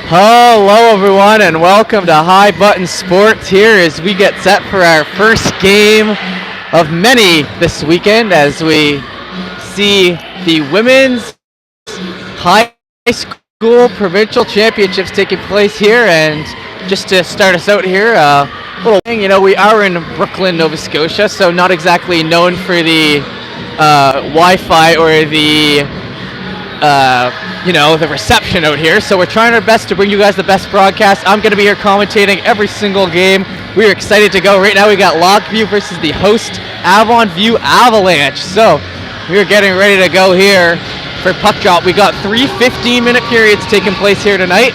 Hello everyone and welcome to High Button Sports here as we get set for our first game of many this weekend as we see the women's high school provincial championships taking place here. And just to start us out here, little thing, we are in Brooklyn, Nova Scotia, so not exactly known for the Wi-Fi or the the reception out here. So we're trying our best to bring you guys the best broadcast. I'm going to be here commentating every single game. We're excited to go. Right now we got Lockview versus the host Avon View Avalanche. So we're getting ready to go here for puck drop. We got 3 15-minute periods taking place here tonight.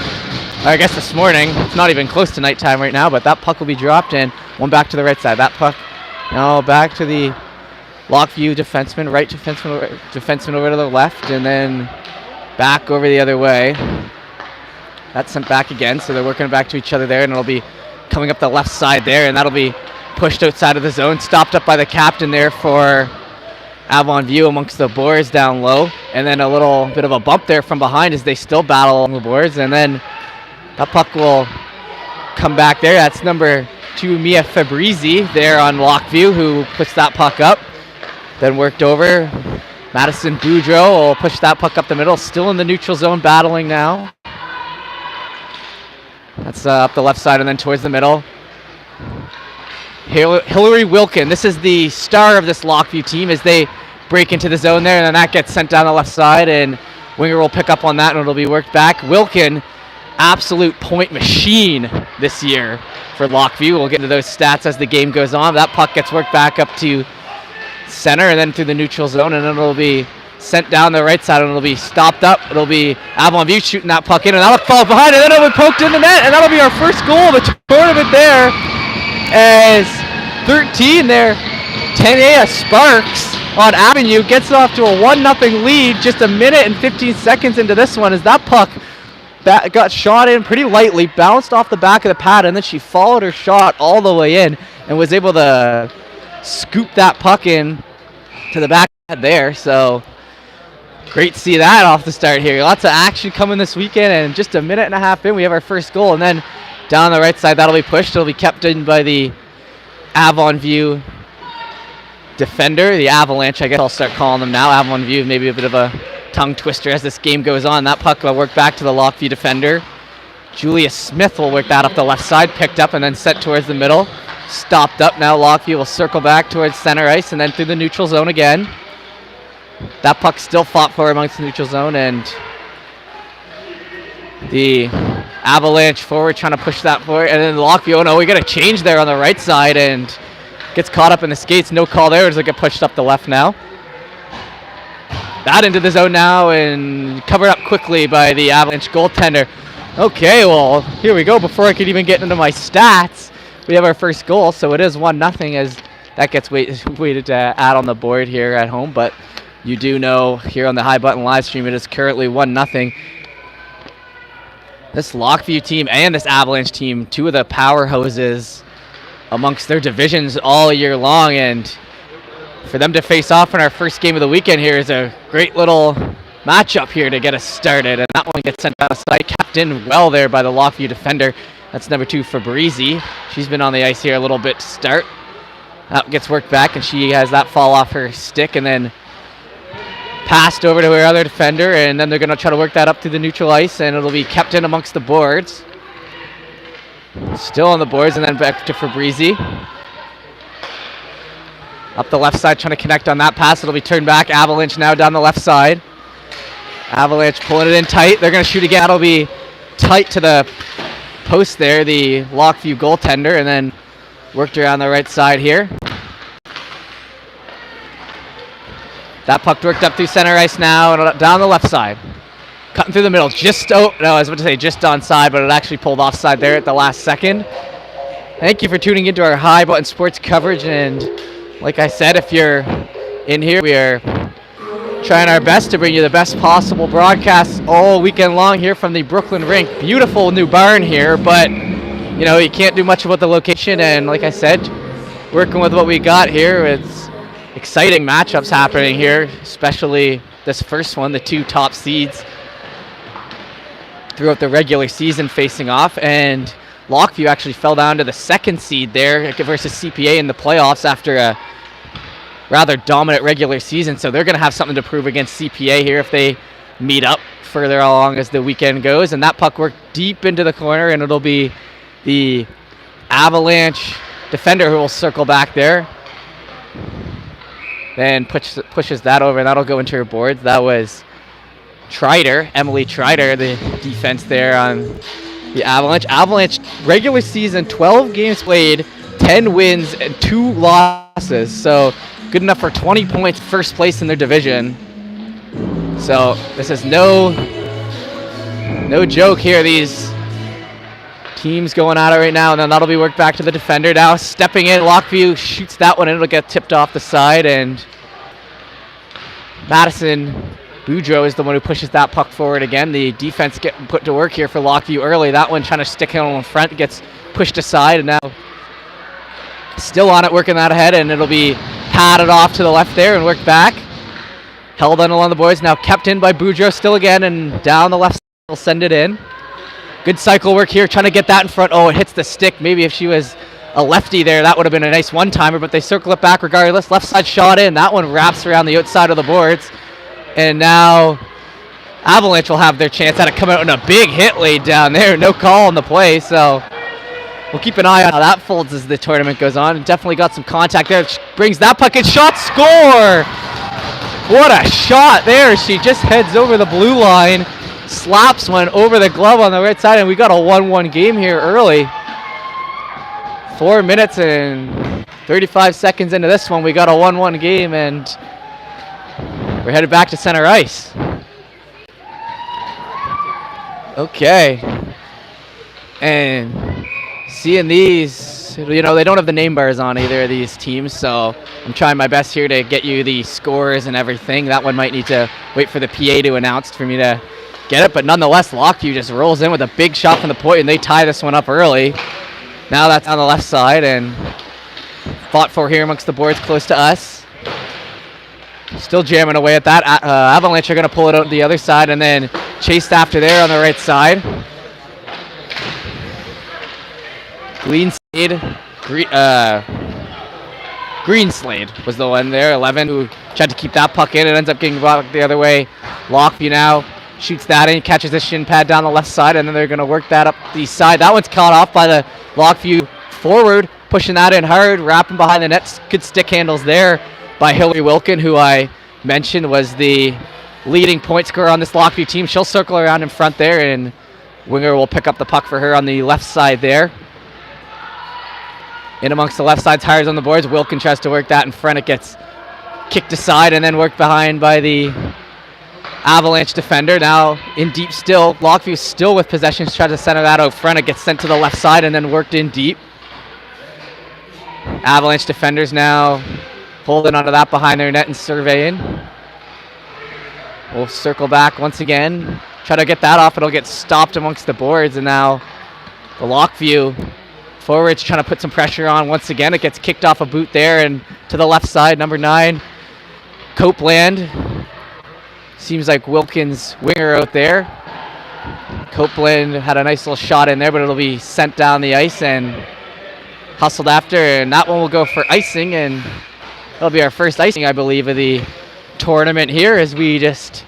I guess this morning. It's not even close to nighttime right now, but that puck will be dropped and one back to the right side. That puck now back to the Lockview defenseman, right defenseman over to the left, and then back over the other way. That's sent back again, so they're working back to each other there, and it'll be coming up the left side there, and that'll be pushed outside of the zone, stopped up by the captain there for Avon View amongst the boards down low, and then a little bit of a bump there from behind as they still battle along the boards, and then that puck will come back there. That's number 2, Mia Fabrizi there on Lockview, who puts that puck up. Then worked over. Madison Boudreau will push that puck up the middle. Still in the neutral zone battling now. That's up the left side and then towards the middle. Hillary Wilkin. This is the star of this Lockview team as they break into the zone there. And then that gets sent down the left side. And Winger will pick up on that and it'll be worked back. Wilkin, absolute point machine this year for Lockview. We'll get into those stats as the game goes on. That puck gets worked back up to center and then through the neutral zone, and then it'll be sent down the right side and it'll be stopped up. It'll be Avon View shooting that puck in, and that'll fall behind, and then it'll be poked in the net, and that'll be our first goal of the tournament there as 13 there, 10A Sparks on Avenue gets off to a 1-0 lead just a minute and 15 seconds into this one as that puck got shot in pretty lightly, bounced off the back of the pad, and then she followed her shot all the way in and was able to scoop that puck in to the back there. So great to see that off the start here. Lots of action coming this weekend, and just a minute and a half in we have our first goal, and then down the right side that'll be pushed. It'll be kept in by the Avon View defender, the Avalanche I guess I'll start calling them now. Avon View, maybe a bit of a tongue twister as this game goes on. That puck will work back to the Lockview defender. Julia Smith will work that up the left side, picked up and then sent towards the middle. Stopped up. Now Lockview will circle back towards center ice and then through the neutral zone again. That puck still fought for amongst the neutral zone, and the Avalanche forward trying to push that forward, and then Lockview, oh no, we got a change there on the right side and gets caught up in the skates. No call there as it get pushed up the left now. That into the zone now and covered up quickly by the Avalanche goaltender. Okay, well, here we go. Before I could even get into my stats, we have our first goal, so it is 1-0 as that gets waited to add on the board here at home. But you do know here on the High Button live stream it is currently 1-0. This Lockview team and this Avalanche team, two of the powerhouses amongst their divisions all year long, and for them to face off in our first game of the weekend here is a great little matchup here to get us started. And that one gets sent outside, kept in well there by the Lockview defender. That's number 2, Fabrizi. She's been on the ice here a little bit to start. That gets worked back, and she has that fall off her stick and then passed over to her other defender, and then they're going to try to work that up through the neutral ice, and it'll be kept in amongst the boards. Still on the boards, and then back to Fabrizi. Up the left side, trying to connect on that pass. It'll be turned back. Avalanche now down the left side. Avalanche pulling it in tight. They're going to shoot again. It'll be tight to the post there, the Lockview goaltender, and then worked around the right side here. That puck worked up through center ice now and down the left side. Cutting through the middle. I was about to say just onside, but it actually pulled offside there at the last second. Thank you for tuning into our High Button Sports coverage, and like I said, if you're in here, we are trying our best to bring you the best possible broadcasts all weekend long here from the Brooklyn rink. Beautiful new barn here, but you can't do much about the location, and like I said, working with what we got here, it's exciting matchups happening here, especially this first one, the 2 top seeds throughout the regular season facing off, and Lockview actually fell down to the 2nd seed there versus CPA in the playoffs after a rather dominant regular season, so they're going to have something to prove against CPA here if they meet up further along as the weekend goes. And that puck worked deep into the corner, and it'll be the Avalanche defender who will circle back there. Then pushes that over, and that'll go into her boards. That was Emily Trider, the defense there on the Avalanche. Avalanche regular season, 12 games played, 10 wins and 2 losses. So good enough for 20 points, first place in their division. So this is no joke here. These teams going at it right now, and then that'll be worked back to the defender. Now stepping in, Lockview shoots that one, and it'll get tipped off the side, and Madison Boudreau is the one who pushes that puck forward again. The defense getting put to work here for Lockview early. That one trying to stick him in front, gets pushed aside, and now still on it, working that ahead, and it'll be padded off to the left there and worked back. Held on along the boards, now kept in by Boudreau still again, and down the left side, will send it in. Good cycle work here, trying to get that in front. Oh, it hits the stick. Maybe if she was a lefty there, that would have been a nice one-timer, but they circle it back regardless. Left side shot in. That one wraps around the outside of the boards. And now Avalanche will have their chance at it. Come out in a big hit laid down there. No call on the play, so we'll keep an eye on how that folds as the tournament goes on. Definitely got some contact there. Brings that puck in. Shot, score! What a shot there. She just heads over the blue line. Slaps one over the glove on the right side, and we got a 1-1 game here early. 4 minutes and 35 seconds into this one, we got a 1-1 game, and we're headed back to center ice. Okay. And seeing these, they don't have the name bars on either of these teams, so I'm trying my best here to get you the scores and everything. That one might need to wait for the PA to announce for me to get it, but nonetheless, Lockview just rolls in with a big shot from the point, and they tie this one up early. Now that's on the left side, and fought for here amongst the boards close to us. Still jamming away at that. Avalanche are going to pull it out the other side, and then chased after there on the right side. Greenslade was the one there, 11, who tried to keep that puck in. It ends up getting brought the other way. Lockview now shoots that in, catches the shin pad down the left side, and then they're going to work that up the side. That one's caught off by the Lockview forward, pushing that in hard, wrapping behind the net. Good stick handles there by Hillary Wilkin, who I mentioned was the leading point scorer on this Lockview team. She'll circle around in front there, and Winger will pick up the puck for her on the left side there. In amongst the left side tires on the boards, Wilkin tries to work that in front. It gets kicked aside and then worked behind by the Avalanche defender. Now in deep still, Lockview still with possessions, tries to center that out front. It gets sent to the left side and then worked in deep. Avalanche defenders now holding onto that behind their net and surveying. We'll circle back once again, try to get that off. It'll get stopped amongst the boards, and now the Lockview forwards trying to put some pressure on once again. It gets kicked off a boot there and to the left side, number 9, Copeland. Seems like Wilkins' winger out there. Copeland had a nice little shot in there, but it'll be sent down the ice and hustled after, and that one will go for icing, and it'll be our first icing, I believe, of the tournament here as we just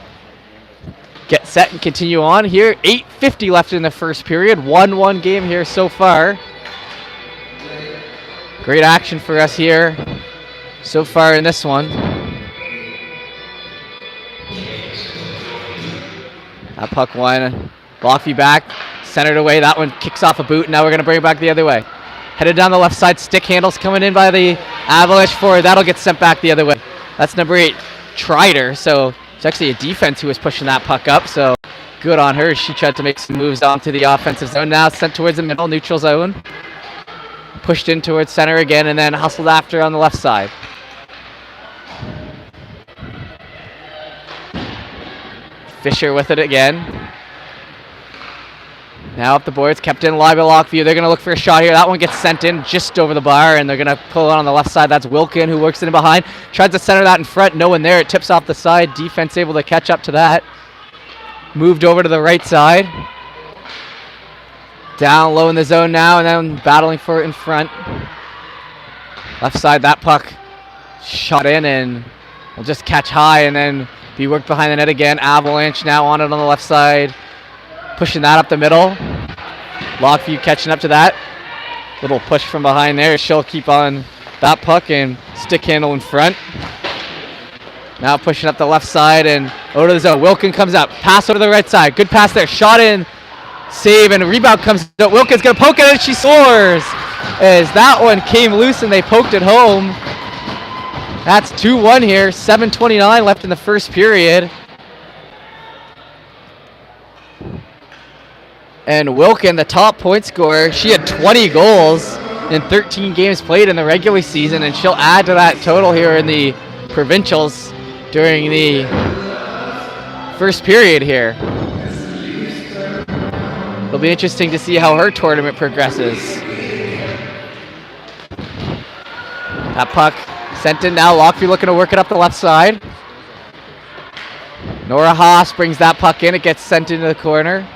get set and continue on here. 8:50 left in the first period. 1-1 game here so far. Great action for us here so far in this one. That puck one, Lockview back, centered away. That one kicks off a boot. Now we're going to bring it back the other way. Headed down the left side, stick handles coming in by the Avalanche forward. That'll get sent back the other way. That's number 8, Trider. So it's actually a defense who was pushing that puck up. So good on her. She tried to make some moves onto the offensive zone. Now sent towards the middle, neutral zone. Pushed in towards center again and then hustled after on the left side. Fisher with it again. Now up the boards, kept in live by Lockview. They're going to look for a shot here. That one gets sent in just over the bar, and they're going to pull it on the left side. That's Wilkin, who works in behind. Tries to center that in front. No one there. It tips off the side. Defense able to catch up to that. Moved over to the right side. Down low in the zone now, and then battling for it in front. Left side, that puck shot in and will just catch high and then be worked behind the net again. Avalanche now on it on the left side, pushing that up the middle. Lockview catching up to that. Little push from behind there. She'll keep on that puck and stick handle in front. Now pushing up the left side and over to the zone. Wilkin comes up. Pass over to the right side. Good pass there. Shot in. Save and rebound comes out. Wilkin's going to poke it and she scores. As that one came loose and they poked it home. That's 2-1 here. 7:29 left in the first period. And Wilkin, the top point scorer, she had 20 goals in 13 games played in the regular season, and she'll add to that total here in the Provincials during the first period here. It'll be interesting to see how her tournament progresses. That puck sent in now. Lockview looking to work it up the left side. Nora Haas brings that puck in. It gets sent into the corner.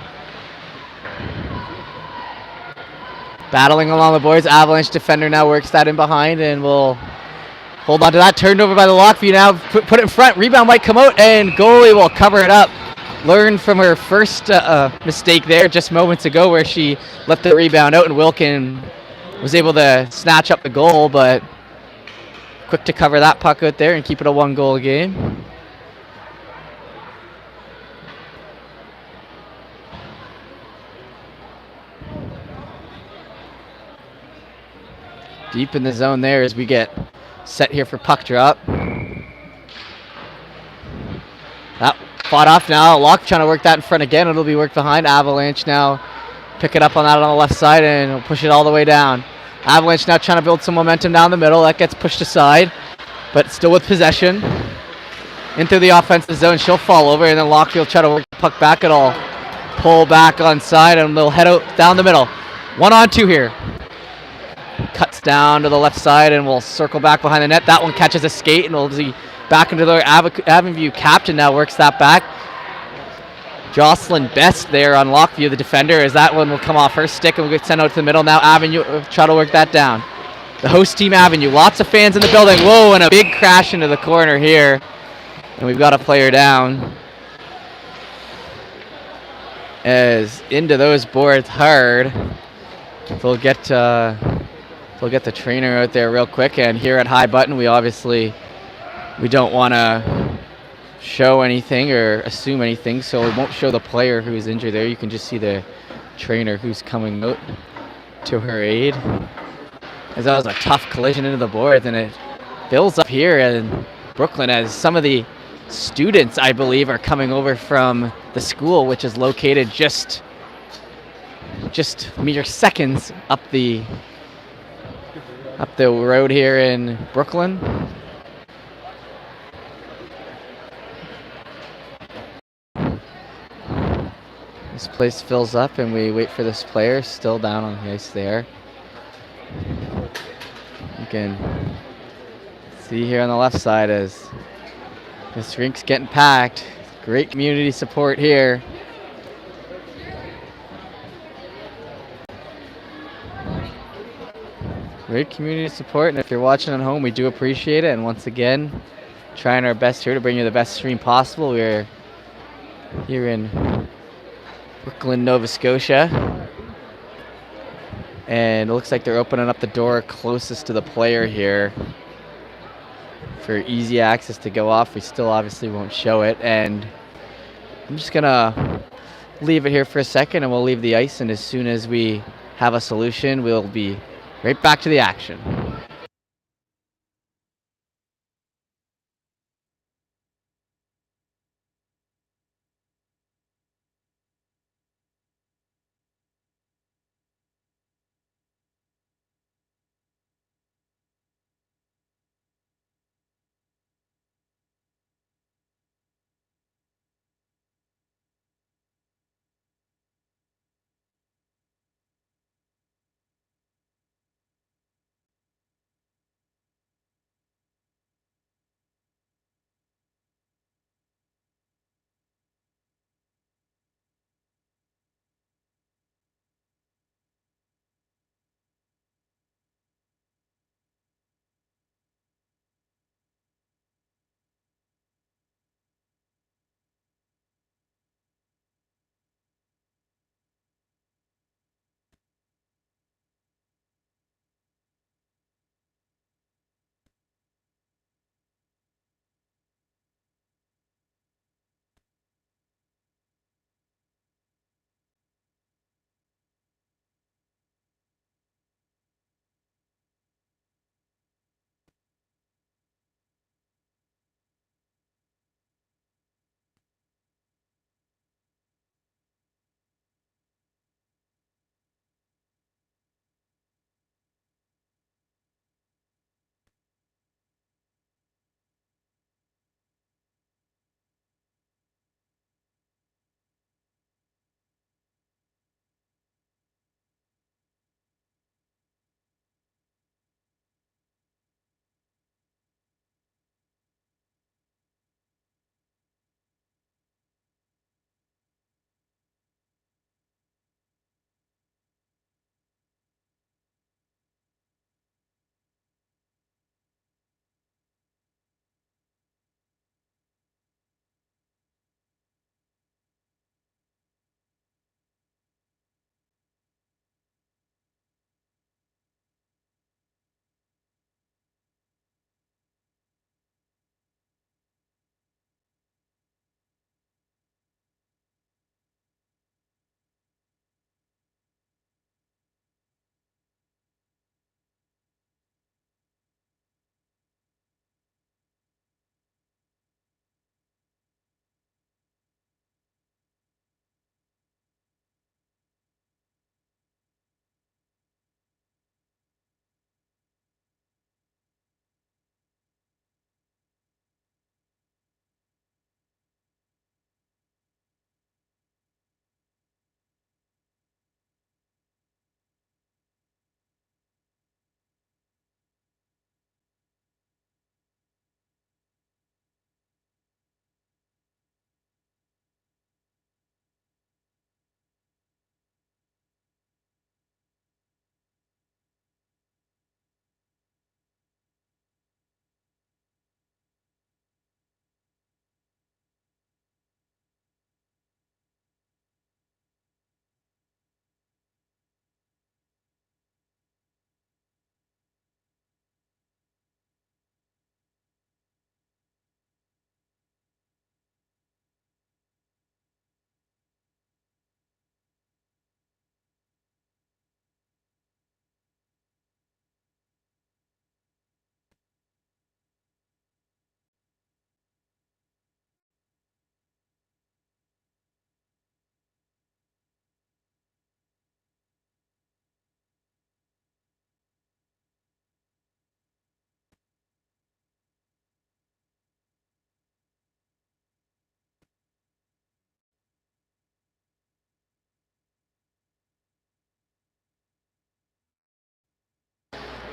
Battling along the boards. Avalanche defender now works that in behind and will hold on to that. Turned over by the Lockview now. Put it in front. Rebound might come out and goalie will cover it up. Learned from her first mistake there just moments ago where she left the rebound out and Wilkin was able to snatch up the goal, but quick to cover that puck out there and keep it a 1-goal game. Deep in the zone there as we get set here for puck drop. That fought off now. Locke trying to work that in front again. It'll be worked behind. Avalanche now pick it up on that on the left side and push it all the way down. Avalanche now trying to build some momentum down the middle. That gets pushed aside, but still with possession. Into the offensive zone. She'll fall over, and then Lockview will try to work the puck back. It'll pull back on side, and they'll head out down the middle. 1-on-2 here. Cuts down to the left side, and we'll circle back behind the net. That one catches a skate, and we'll be back into the Avonview captain now works that back. Jocelyn Best there on Lockview, the defender, as that one will come off her stick and will get sent out to the middle. Now Avenue try to work that down. The host team Avenue, lots of fans in the building. Whoa, and a big crash into the corner here. And we've got a player down. As into those boards hard. They'll get the trainer out there real quick. And here at High Button, we don't want to show anything or assume anything, so we won't show the player who's injured there. You can just see the trainer who's coming out to her aid. As that was a tough collision into the boards, and it builds up here in Brooklyn as some of the students, I believe, are coming over from the school, which is located just mere seconds up the road here in Brooklyn. This place fills up and we wait for this player still down on the ice there. You can see here on the left side as this rink's getting packed. Great community support here. Great community support, and if you're watching at home, we do appreciate it. And once again, trying our best here to bring you the best stream possible. We're here in Brooklyn, Nova Scotia. And it looks like they're opening up the door closest to the player here for easy access to go off. We still obviously won't show it. And I'm just going to leave it here for a second, and we'll leave the ice. And as soon as we have a solution, we'll be right back to the action.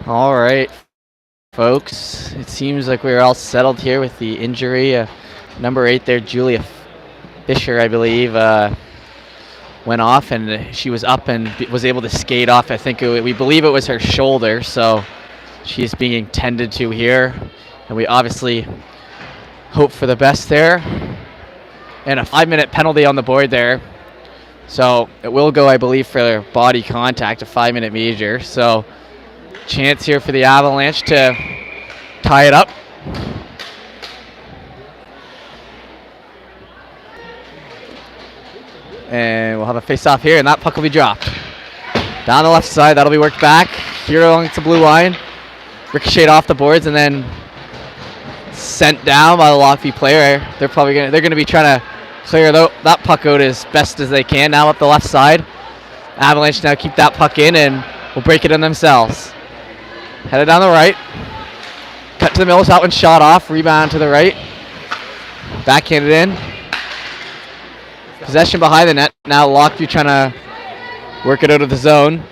All right, folks. It seems like we're all settled here with the injury. Number 8 there, Julia Fisher, I believe, went off, and she was up and was able to skate off. I think we believe it was her shoulder, so she's being tended to here, and we obviously hope for the best there. And a 5-minute penalty on the board there, so it will go, I believe, for body contact, a 5-minute major. So chance here for the Avalanche to tie it up. And we'll have a face-off here, and that puck will be dropped. Down the left side, that'll be worked back. Here along the blue line. Ricocheted off the boards and then sent down by the Lockview player. They're gonna be trying to clear that puck out as best as they can now up the left side. Avalanche now keep that puck in and will break it in themselves. Headed down the right. Cut to the middle, that one shot off. Rebound to the right. Backhanded in. Possession behind the net. Now Lockview trying to work it out of the zone.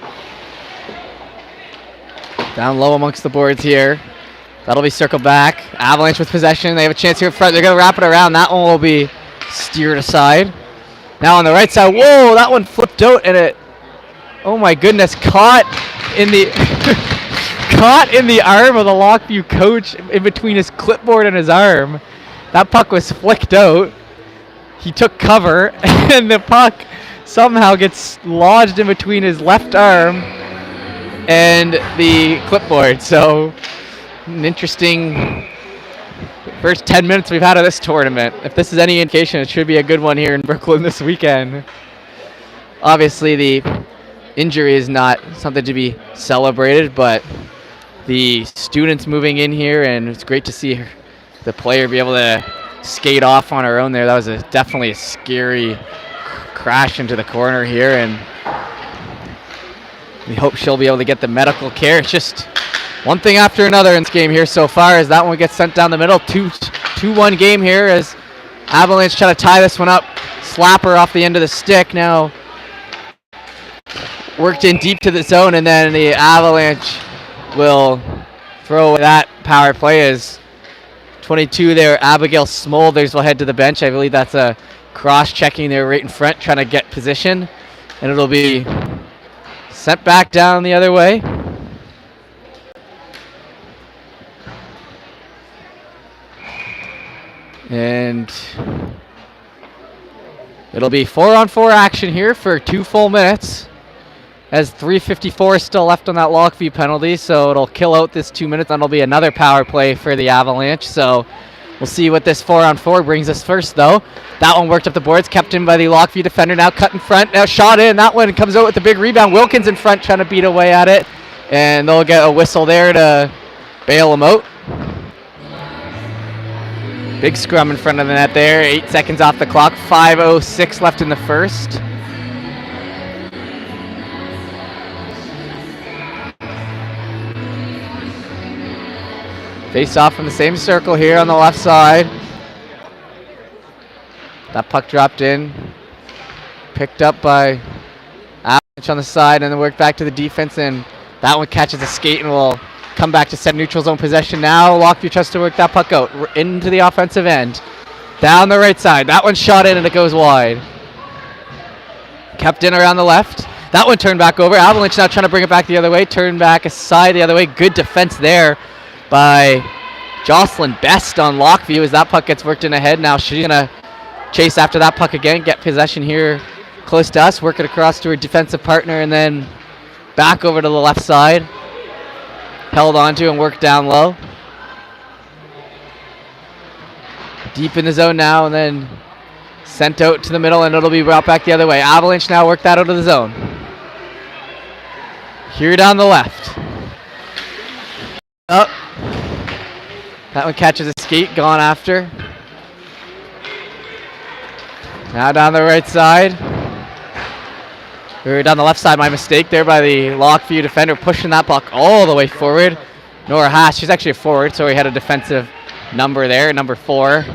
Down low amongst the boards here. That'll be circled back. Avalanche with possession. They have a chance here in front. They're going to wrap it around. That one will be steered aside. Now on the right side. Whoa, that one flipped out and it, oh my goodness, caught in the caught in the arm of the Lockview coach in between his clipboard and his arm. That puck was flicked out. He took cover, and the puck somehow gets lodged in between his left arm and the clipboard. So, an interesting first 10 minutes we've had of this tournament. If this is any indication, it should be a good one here in Brooklyn this weekend. Obviously, the injury is not something to be celebrated, but the students moving in here, and it's great to see the player be able to skate off on her own there. That was definitely a scary crash into the corner here, and we hope she'll be able to get the medical care. It's just one thing after another in this game here so far as that one gets sent down the middle. 2-1 game here as Avalanche try to tie this one up. Slap her off the end of the stick. Now worked in deep to the zone, and then the Avalanche will throw that power play as 22 there, Abigail Smolders will head to the bench. I believe that's a cross-checking there right in front, trying to get position. And it'll be sent back down the other way. And it'll be 4-on-4 action here for 2 full minutes. As 3:54 still left on that Lockview penalty, so it'll kill out this 2 minutes, and it'll be another power play for the Avalanche. So we'll see what this 4-on-4 brings us first, though. That one worked up the boards, kept in by the Lockview defender. Now cut in front, now shot in. That one comes out with a big rebound. Wilkins in front trying to beat away at it, and they'll get a whistle there to bail them out. Big scrum in front of the net there. 8 seconds off the clock. 5:06 left in the first. Face off from the same circle here on the left side. That puck dropped in. Picked up by Avalanche on the side, and then worked back to the defense, and that one catches a skate and will come back to set neutral zone possession now. Lockview tries to work that puck out into the offensive end. Down the right side. That one shot in and it goes wide. Kept in around the left. That one turned back over. Avalanche now trying to bring it back the other way. Turned back aside the other way. Good defense there by Jocelyn Best on Lockview as that puck gets worked in ahead. Now she's going to chase after that puck again, get possession here close to us, work it across to her defensive partner, and then back over to the left side. Held onto and worked down low. Deep in the zone now, and then sent out to the middle, and it'll be brought back the other way. Avalanche now work that out of the zone. Here down the left. Up. That one catches a skate, gone after. Now down the right side. Or down the left side, my mistake there by the Lockview defender, pushing that puck all the way forward. Nora Haas, she's actually a forward, so we had a defensive number there, number 4.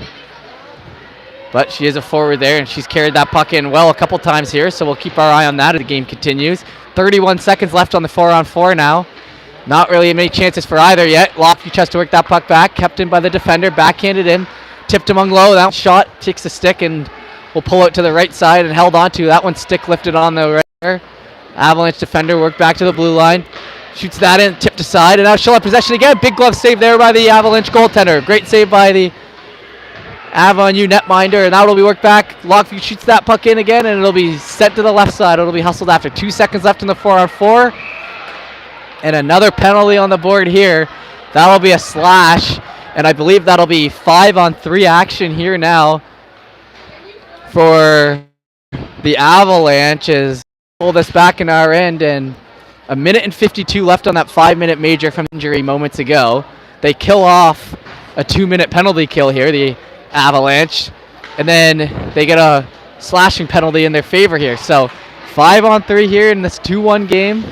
But she is a forward there, and she's carried that puck in well a couple times here, so we'll keep our eye on that as the game continues. 31 seconds left on the 4-on-4 now. Not really many chances for either yet. Lockview tries to work that puck back. Kept in by the defender. Backhanded in. Tipped among low. That shot takes the stick and will pull out to the right side and held on to. That one stick lifted on the right there. Avalanche defender worked back to the blue line. Shoots that in. Tipped aside. And now she'll have possession again. Big glove save there by the Avalanche goaltender. Great save by the Avon U netminder. And now it'll be worked back. Lockview shoots that puck in again and it'll be sent to the left side. It'll be hustled after. 2 seconds left in the 4-on-4. And another penalty on the board here. That'll be a slash. And I believe that'll be 5-on-3 action here now for the Avalanche as pull this back in our end. And 1 minute and 52 left on that 5-minute major from injury moments ago. They kill off a 2-minute penalty kill here, the Avalanche. And then they get a slashing penalty in their favor here. So 5-on-3 here in this 2-1 game.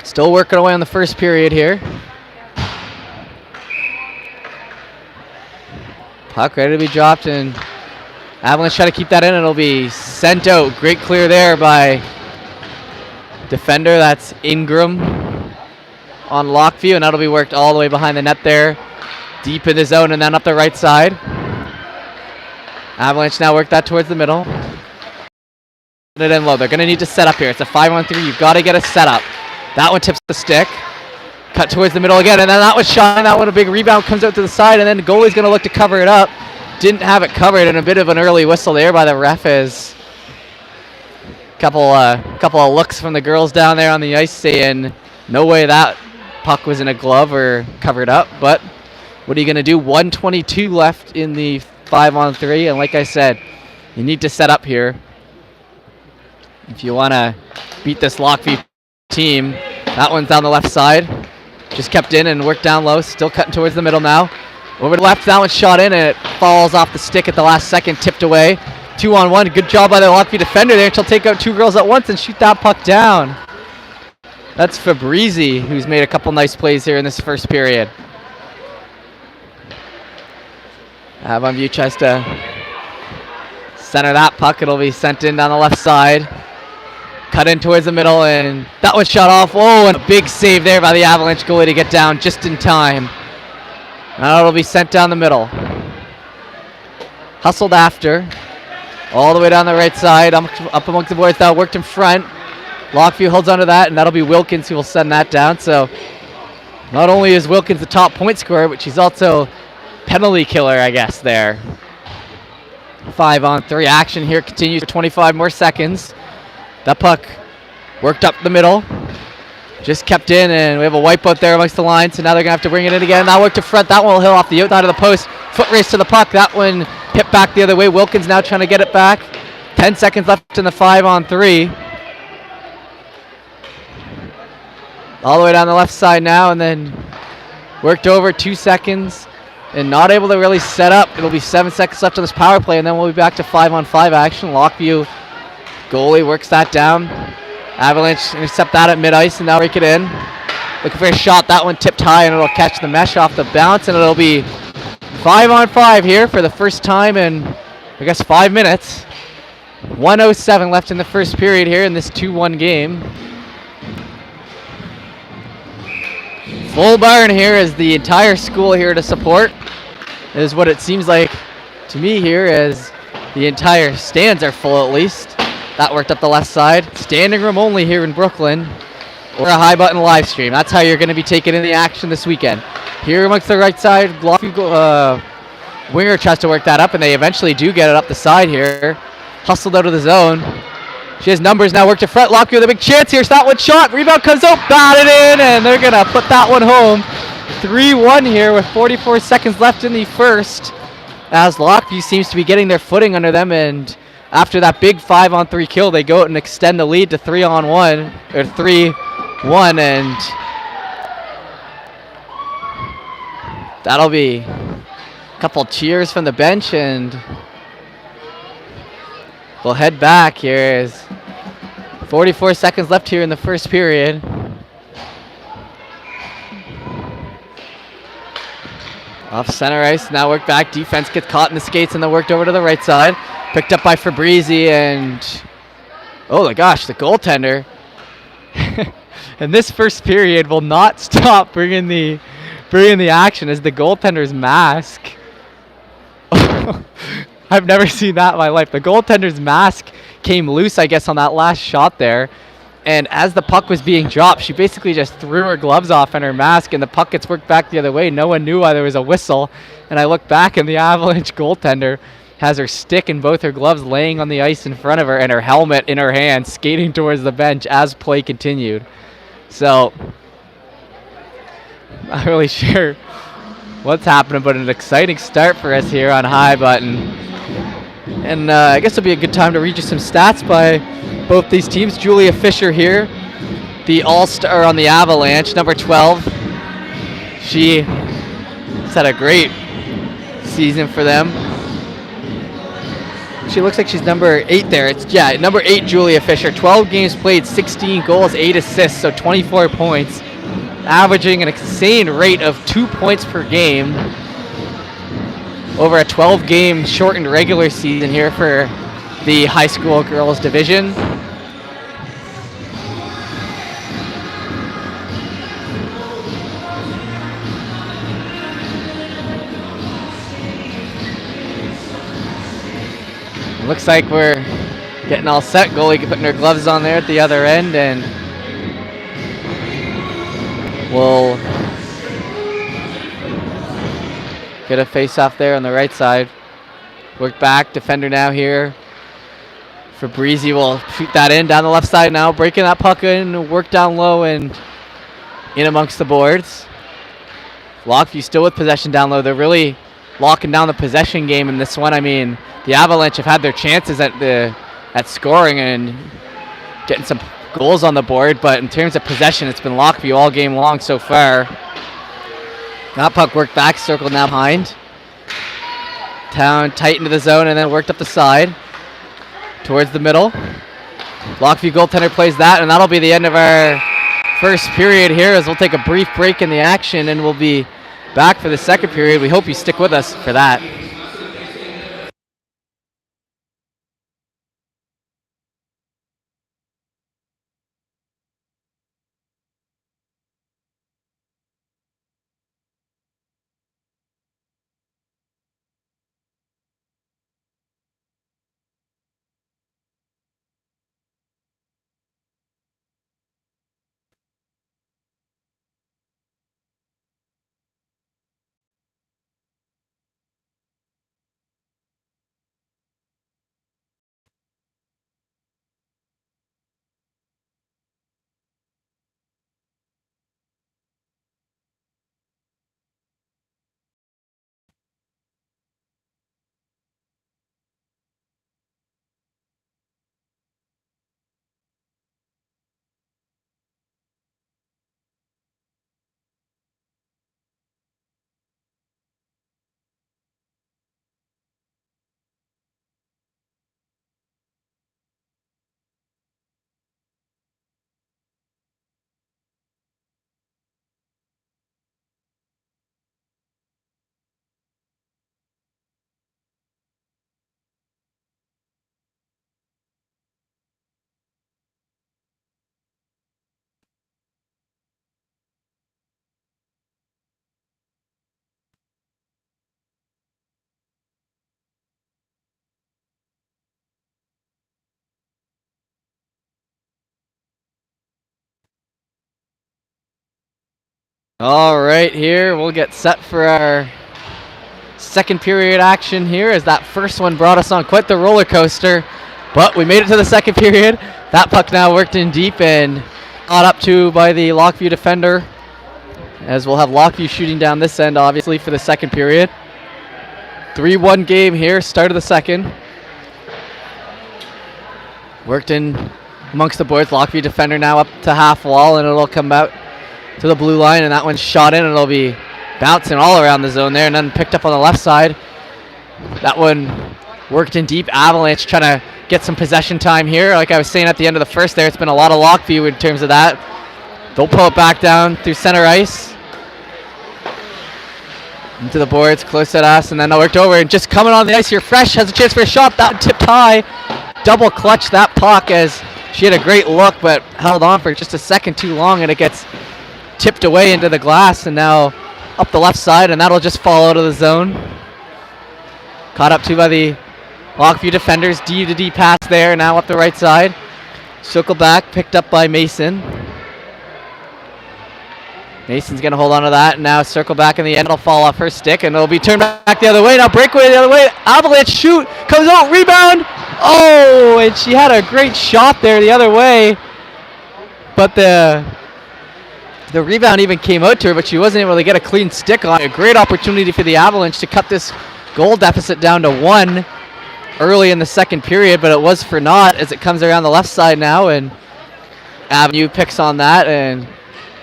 Still working away on the first period here. Puck ready to be dropped, and Avalanche try to keep that in. It'll be sent out. Great clear there by defender. That's Ingram on Lockview, and that'll be worked all the way behind the net there. Deep in the zone and then up the right side. Avalanche now work that towards the middle. Put it in low. They're going to need to set up here. It's a 5-on-3. You've got to get a setup. That one tips the stick. Cut towards the middle again, and then that was shot. That one, a big rebound, comes out to the side, and then the goalie's going to look to cover it up. Didn't have it covered, and a bit of an early whistle there by the ref as couple of looks from the girls down there on the ice saying no way that puck was in a glove or covered up. But what are you going to do? 1:22 left in the 5-on-3, and like I said, you need to set up here if you want to beat this Lockview team. That one's down the left side. Just kept in and worked down low. Still cutting towards the middle now. Over to the left. That one's shot in and it falls off the stick at the last second. Tipped away. 2-on-1. Good job by the Lockview defender there. She'll take out 2 girls at once and shoot that puck down. That's Fabrizi, who's made a couple nice plays here in this first period. Avon View tries to center that puck. It'll be sent in down the left side. Cut in towards the middle, and that was shot off. Oh, and a big save there by the Avalanche goalie to get down just in time. Now it'll be sent down the middle. Hustled after. All the way down the right side. Up amongst the boys now. Worked in front. Lockview holds onto that, and that'll be Wilkins who will send that down. So not only is Wilkins the top point scorer, but she's also penalty killer, I guess, there. 5-on-3 action here continues for 25 more seconds. That puck worked up the middle. Just kept in, and we have a wipeout there amongst the lines, so now they're going to have to bring it in again. That worked to front. That one will hit off the outside of the post. Foot race to the puck. That one hit back the other way. Wilkins now trying to get it back. 10 seconds left in the 5-on-3. All the way down the left side now, and then worked over 2 seconds and not able to really set up. It'll be 7 seconds left on this power play, and then we'll be back to 5-on-5 action. Lockview goalie works that down. Avalanche intercept that at mid-ice and now break it in. Looking for a shot. That one tipped high and it'll catch the mesh off the bounce, and it'll be 5-on-5 here for the first time in, I guess, 5 minutes. 1:07 left in the first period here in this 2-1 game. Full barn here is the entire school here to support, is what it seems like to me here, as the entire stands are full at least. That worked up the left side. Standing room only here in Brooklyn, or a high button live stream. That's how you're going to be taking in the action this weekend. Here amongst the right side, winger tries to work that up, and they eventually do get it up the side here. Hustled out of the zone. She has numbers now, worked to front. Lockview with a big chance here. So that one shot. Rebound comes out, batted in, and they're going to put that one home. 3-1 here with 44 seconds left in the first, as Lockview seems to be getting their footing under them, and after that big 5-on-3 kill, they go out and extend the lead to 3-on-1, or 3-1, and that'll be a couple cheers from the bench, and we'll head back here as 44 seconds left here in the first period. Off center ice, now worked back. Defense gets caught in the skates and then worked over to the right side. Picked up by Fabrizi, and oh my gosh, the goaltender And this first period will not stop bringing the action as the goaltender's mask. I've never seen that in my life. The goaltender's mask came loose, I guess, on that last shot there. And as the puck was being dropped, she basically just threw her gloves off and her mask, and the puck gets worked back the other way. No one knew why there was a whistle. And I look back, and the Avalanche goaltender has her stick and both her gloves laying on the ice in front of her and her helmet in her hand, skating towards the bench as play continued. So, not really sure what's happening, but an exciting start for us here on High Button. And I guess it'll be a good time to read you some stats by both these teams. Julia Fisher here, the all-star on the Avalanche, number 12. She's had a great season for them. She looks like she's number 8 there. Number 8, Julia Fisher. 12 games played, 16 goals, 8 assists, so 24 points. Averaging an insane rate of 2 points per game over a 12-game shortened regular season here for the high school girls division. Looks like we're getting all set. Goalie putting her gloves on there at the other end, and we'll get a face-off there on the right side. Work back, defender now here. Fabrizi will shoot that in down the left side now, breaking that puck in, work down low and in amongst the boards. Lockview still with possession down low. They're really locking down the possession game in this one. I mean, the Avalanche have had their chances at scoring and getting some goals on the board, but in terms of possession, it's been Lockview all game long so far. That puck worked back, circled now behind. Town tight into the zone and then worked up the side towards the middle. Lockview goaltender plays that, and that'll be the end of our first period here, as we'll take a brief break in the action and we'll be back for the second period. We hope you stick with us for that. All right, here we'll get set for our second period action here, as that first one brought us on quite the roller coaster, but we made it to the second period. That puck now worked in deep and caught up to by the Lockview defender, as we'll have Lockview shooting down this end obviously for the second period. 3-1 game here, start of the second. Worked in amongst the boards. Lockview defender now up to half wall, and it'll come out to the blue line, and that one's shot in, and it'll be bouncing all around the zone there, and then picked up on the left side. That one worked in deep. Avalanche trying to get some possession time here. Like I was saying at the end of the first there, it's been a lot of Lockview in terms of that. They'll pull it back down through center ice. Into the boards, close at us, and then I worked over, and just coming on the ice here fresh, has a chance for a shot. That tipped high. Double clutch that puck as She had a great look, but held on for just a second too long, and it gets tipped away into the glass, and now up the left side, and that'll just fall out of the zone. Caught up to by the Lockview defenders. D to D pass there, now up the right side. Circle back, picked up by Mason. Mason's going to hold on to that, and now circle back in the end. It'll fall off her stick, and it'll be turned back the other way. Now breakaway the other way. Avalanche shoot, comes out, rebound. Oh, and she had a great shot there the other way. But the rebound even came out to her, but she wasn't able to get a clean stick on it. A great opportunity for the Avalanche to cut this goal deficit down to 1 early in the second period, but it was for naught as it comes around the left side now, and Avenue picks on that and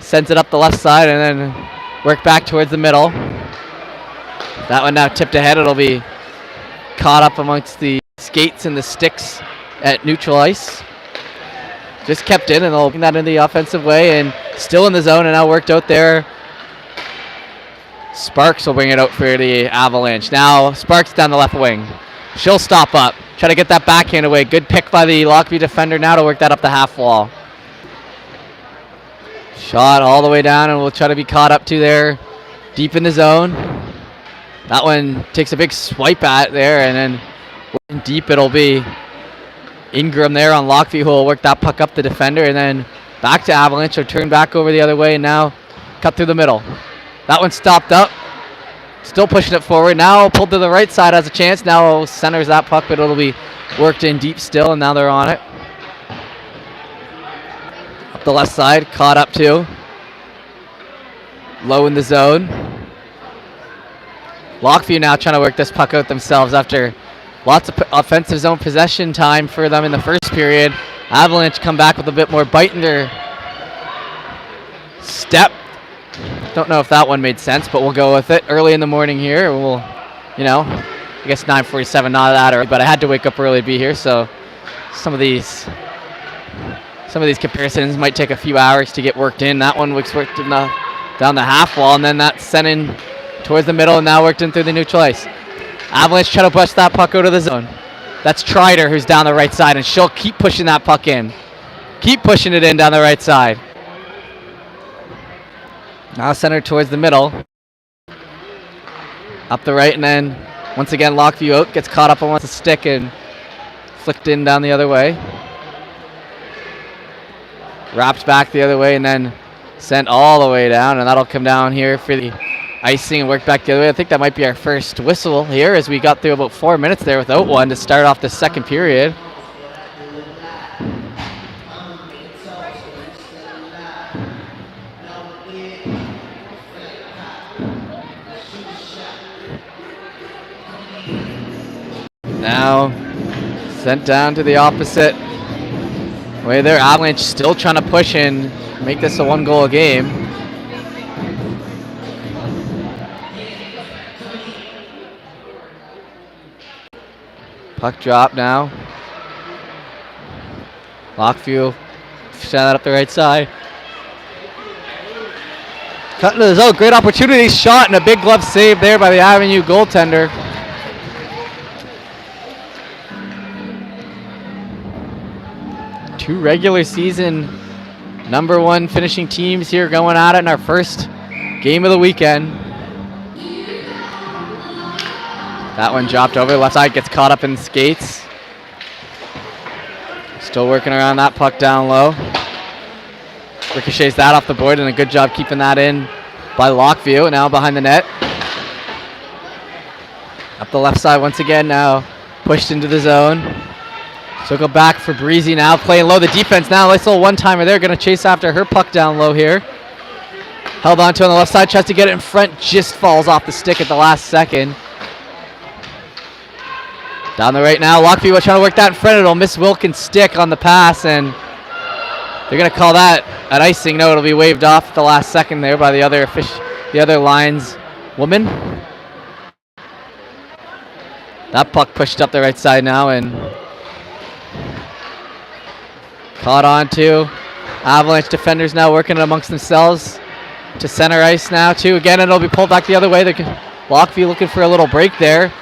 sends it up the left side and then work back towards the middle. That one now tipped ahead. It'll be caught up amongst the skates and the sticks at neutral ice. Just kept in, and they'll bring that in the offensive way, and still in the zone, and now worked out there. Sparks will bring it out for the Avalanche. Now Sparks down the left wing. She'll stop up, try to get that backhand away. Good pick by the Lockview defender now to work that up the half wall. Shot all the way down, and we'll try to be caught up to there deep in the zone. That one takes a big swipe at there, and then deep it'll be Ingram there on Lockview, who will work that puck up the defender, and then back to Avalanche. Or turn back over the other way, and now cut through the middle. That one stopped up, still pushing it forward. Now pulled to the right side, has a chance. Now centers that puck, but it'll be worked in deep still, and now they're on it. Up the left side, caught up to. Low in the zone. Lockview now trying to work this puck out themselves after lots of offensive zone possession time for them in the first period. Avalanche come back with a bit more bite in their step. Don't know if that one made sense, but we'll go with it. Early in the morning here, we'll, I guess 9:47, not that early, but I had to wake up early to be here, so some of these comparisons might take a few hours to get worked in. That one was worked in down the half wall, and then that's sent in towards the middle, and now worked in through the neutral ice. Avalanche try to push that puck out of the zone. That's Trider who's down the right side, and she'll keep pushing that puck in. Keep pushing it in down the right side. Now centered towards the middle. Up the right, and then once again Lockview out, gets caught up on the stick and flicked in down the other way. Wrapped back the other way and then sent all the way down, and that'll come down here for the icing and work back the other way. I think that might be our first whistle here, as we got through about 4 minutes there without one to start off the second period. Now sent down to the opposite way there. Avalanche still trying to push in, make this a 1-goal game. Puck drop now. Lockview send that up the right side. Cut into the zone. Great opportunity. Shot and a big glove save there by the Avenue goaltender. Two regular season #1 finishing teams here going at it in our first game of the weekend. That one dropped over. Left side gets caught up in skates. Still working around that puck down low. Ricochets that off the board, and a good job keeping that in by Lockview. Now behind the net. Up the left side once again, now pushed into the zone. So go back for Breezy now, playing low. The defense now, nice little one-timer there, going to chase after her puck down low here. Held on to on the left side, tries to get it in front, just falls off the stick at the last second. Down the right now, Lockview trying to work that in front. It'll miss Wilkins' stick on the pass, and they're going to call that an icing. No, it'll be waved off at the last second there by the other line's woman. That puck pushed up the right side now, and caught on to. Avalanche defenders now working amongst themselves to center ice now too. Again, it'll be pulled back the other way. Lockview looking for a little break there.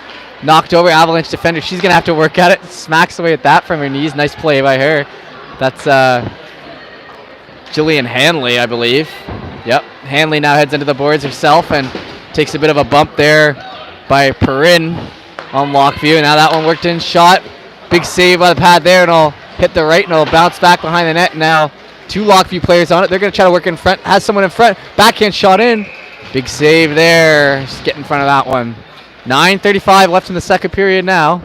Knocked over Avalanche defender. She's going to have to work at it. Smacks away at that from her knees. Nice play by her. That's Jillian Hanley, I believe. Yep, Hanley now heads into the boards herself and takes a bit of a bump there by Perrin on Lockview. Now that one worked in, shot. Big save by the pad there, and it'll hit the right, and it'll bounce back behind the net. Now 2 Lockview players on it. They're going to try to work in front. Has someone in front. Backhand shot in. Big save there. Just get in front of that one. 9:35 left in the second period now.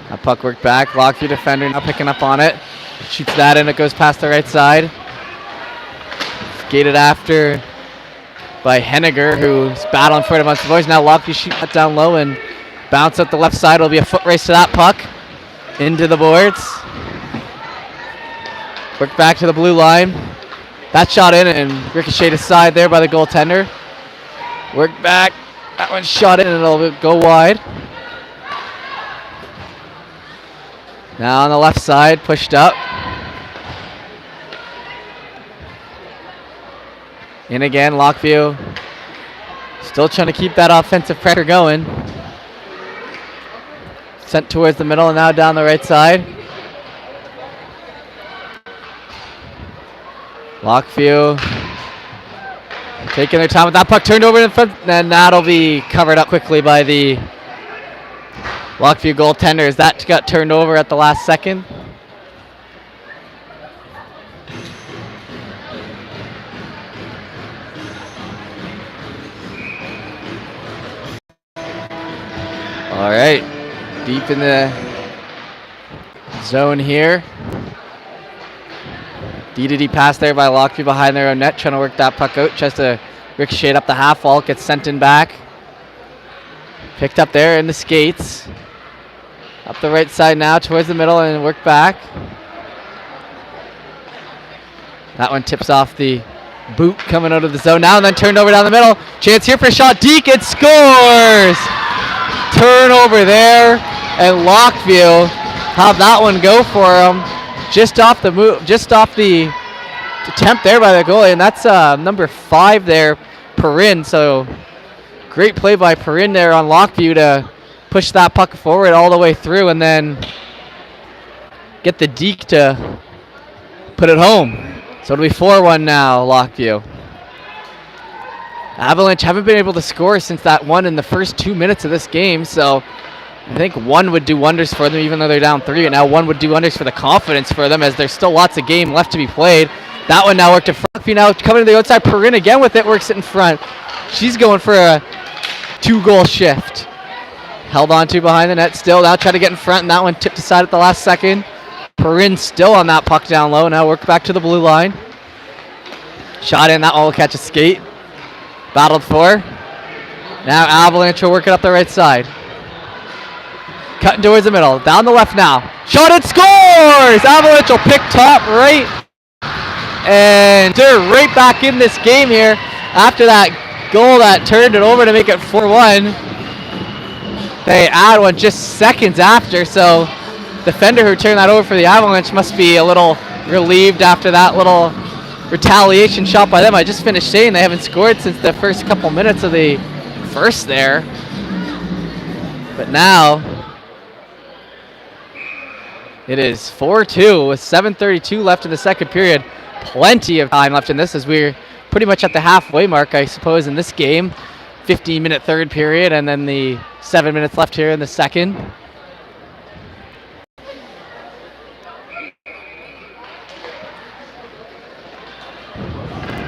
That puck worked back. Lockview defender now picking up on it. Shoots that in. It goes past the right side. Skated after by Henniger, who's battling for it amongst the boys. Now Lockview shoot that down low and bounce up the left side. It'll be a foot race to that puck. Into the boards. Work back to the blue line. That shot in and ricocheted aside there by the goaltender. Work back. That one shot in and it'll go wide. Now on the left side, pushed up. In again, Lockview. Still trying to keep that offensive pressure going. Sent towards the middle and now down the right side. Lockview taking their time with that puck, turned over in front, and that'll be covered up quickly by the Lockview goaltenders. That got turned over at the last second. All right, deep in the zone here. D-to-D pass there by Lockview behind their own net, trying to work that puck out. Tries to ricochet up the half wall, gets sent in back. Picked up there in the skates. Up the right side now towards the middle and work back. That one tips off the boot coming out of the zone now and then turned over down the middle. Chance here for a shot. Deacon scores! Turnover there, and Lockview have that one go for him. Just off the move, just off the attempt there by the goalie, and that's number 5 there, Perrin. So great play by Perrin there on Lockview to push that puck forward all the way through and then get the deke to put it home. So it'll be 4-1 now, Lockview. Avalanche haven't been able to score since that one in the first 2 minutes of this game, so I think one would do wonders for them even though they're down 3, and now one would do wonders for the confidence for them as there's still lots of game left to be played. That one now worked to front. Now coming to the outside, Perrin again with it, works it in front. She's going for a 2-goal shift. Held on to behind the net still, now try to get in front, and that one tipped aside at the last second. Perrin still on that puck down low, now work back to the blue line. Shot in, that one will catch a skate. Battled for. Now Avalanche will work it up the right side. Cutting towards the middle. Down the left now. Shot it, scores! Avalanche will pick top right. And they're right back in this game here after that goal that turned it over to make it 4-1. They add one just seconds after, so the defender who turned that over for the Avalanche must be a little relieved after that little retaliation shot by them. I just finished saying they haven't scored since the first couple minutes of the first there. But now it is 4-2 with 7:32 left in the second period. Plenty of time left in this as we're pretty much at the halfway mark, I suppose, in this game. 15-minute third period and then the 7 minutes left here in the second.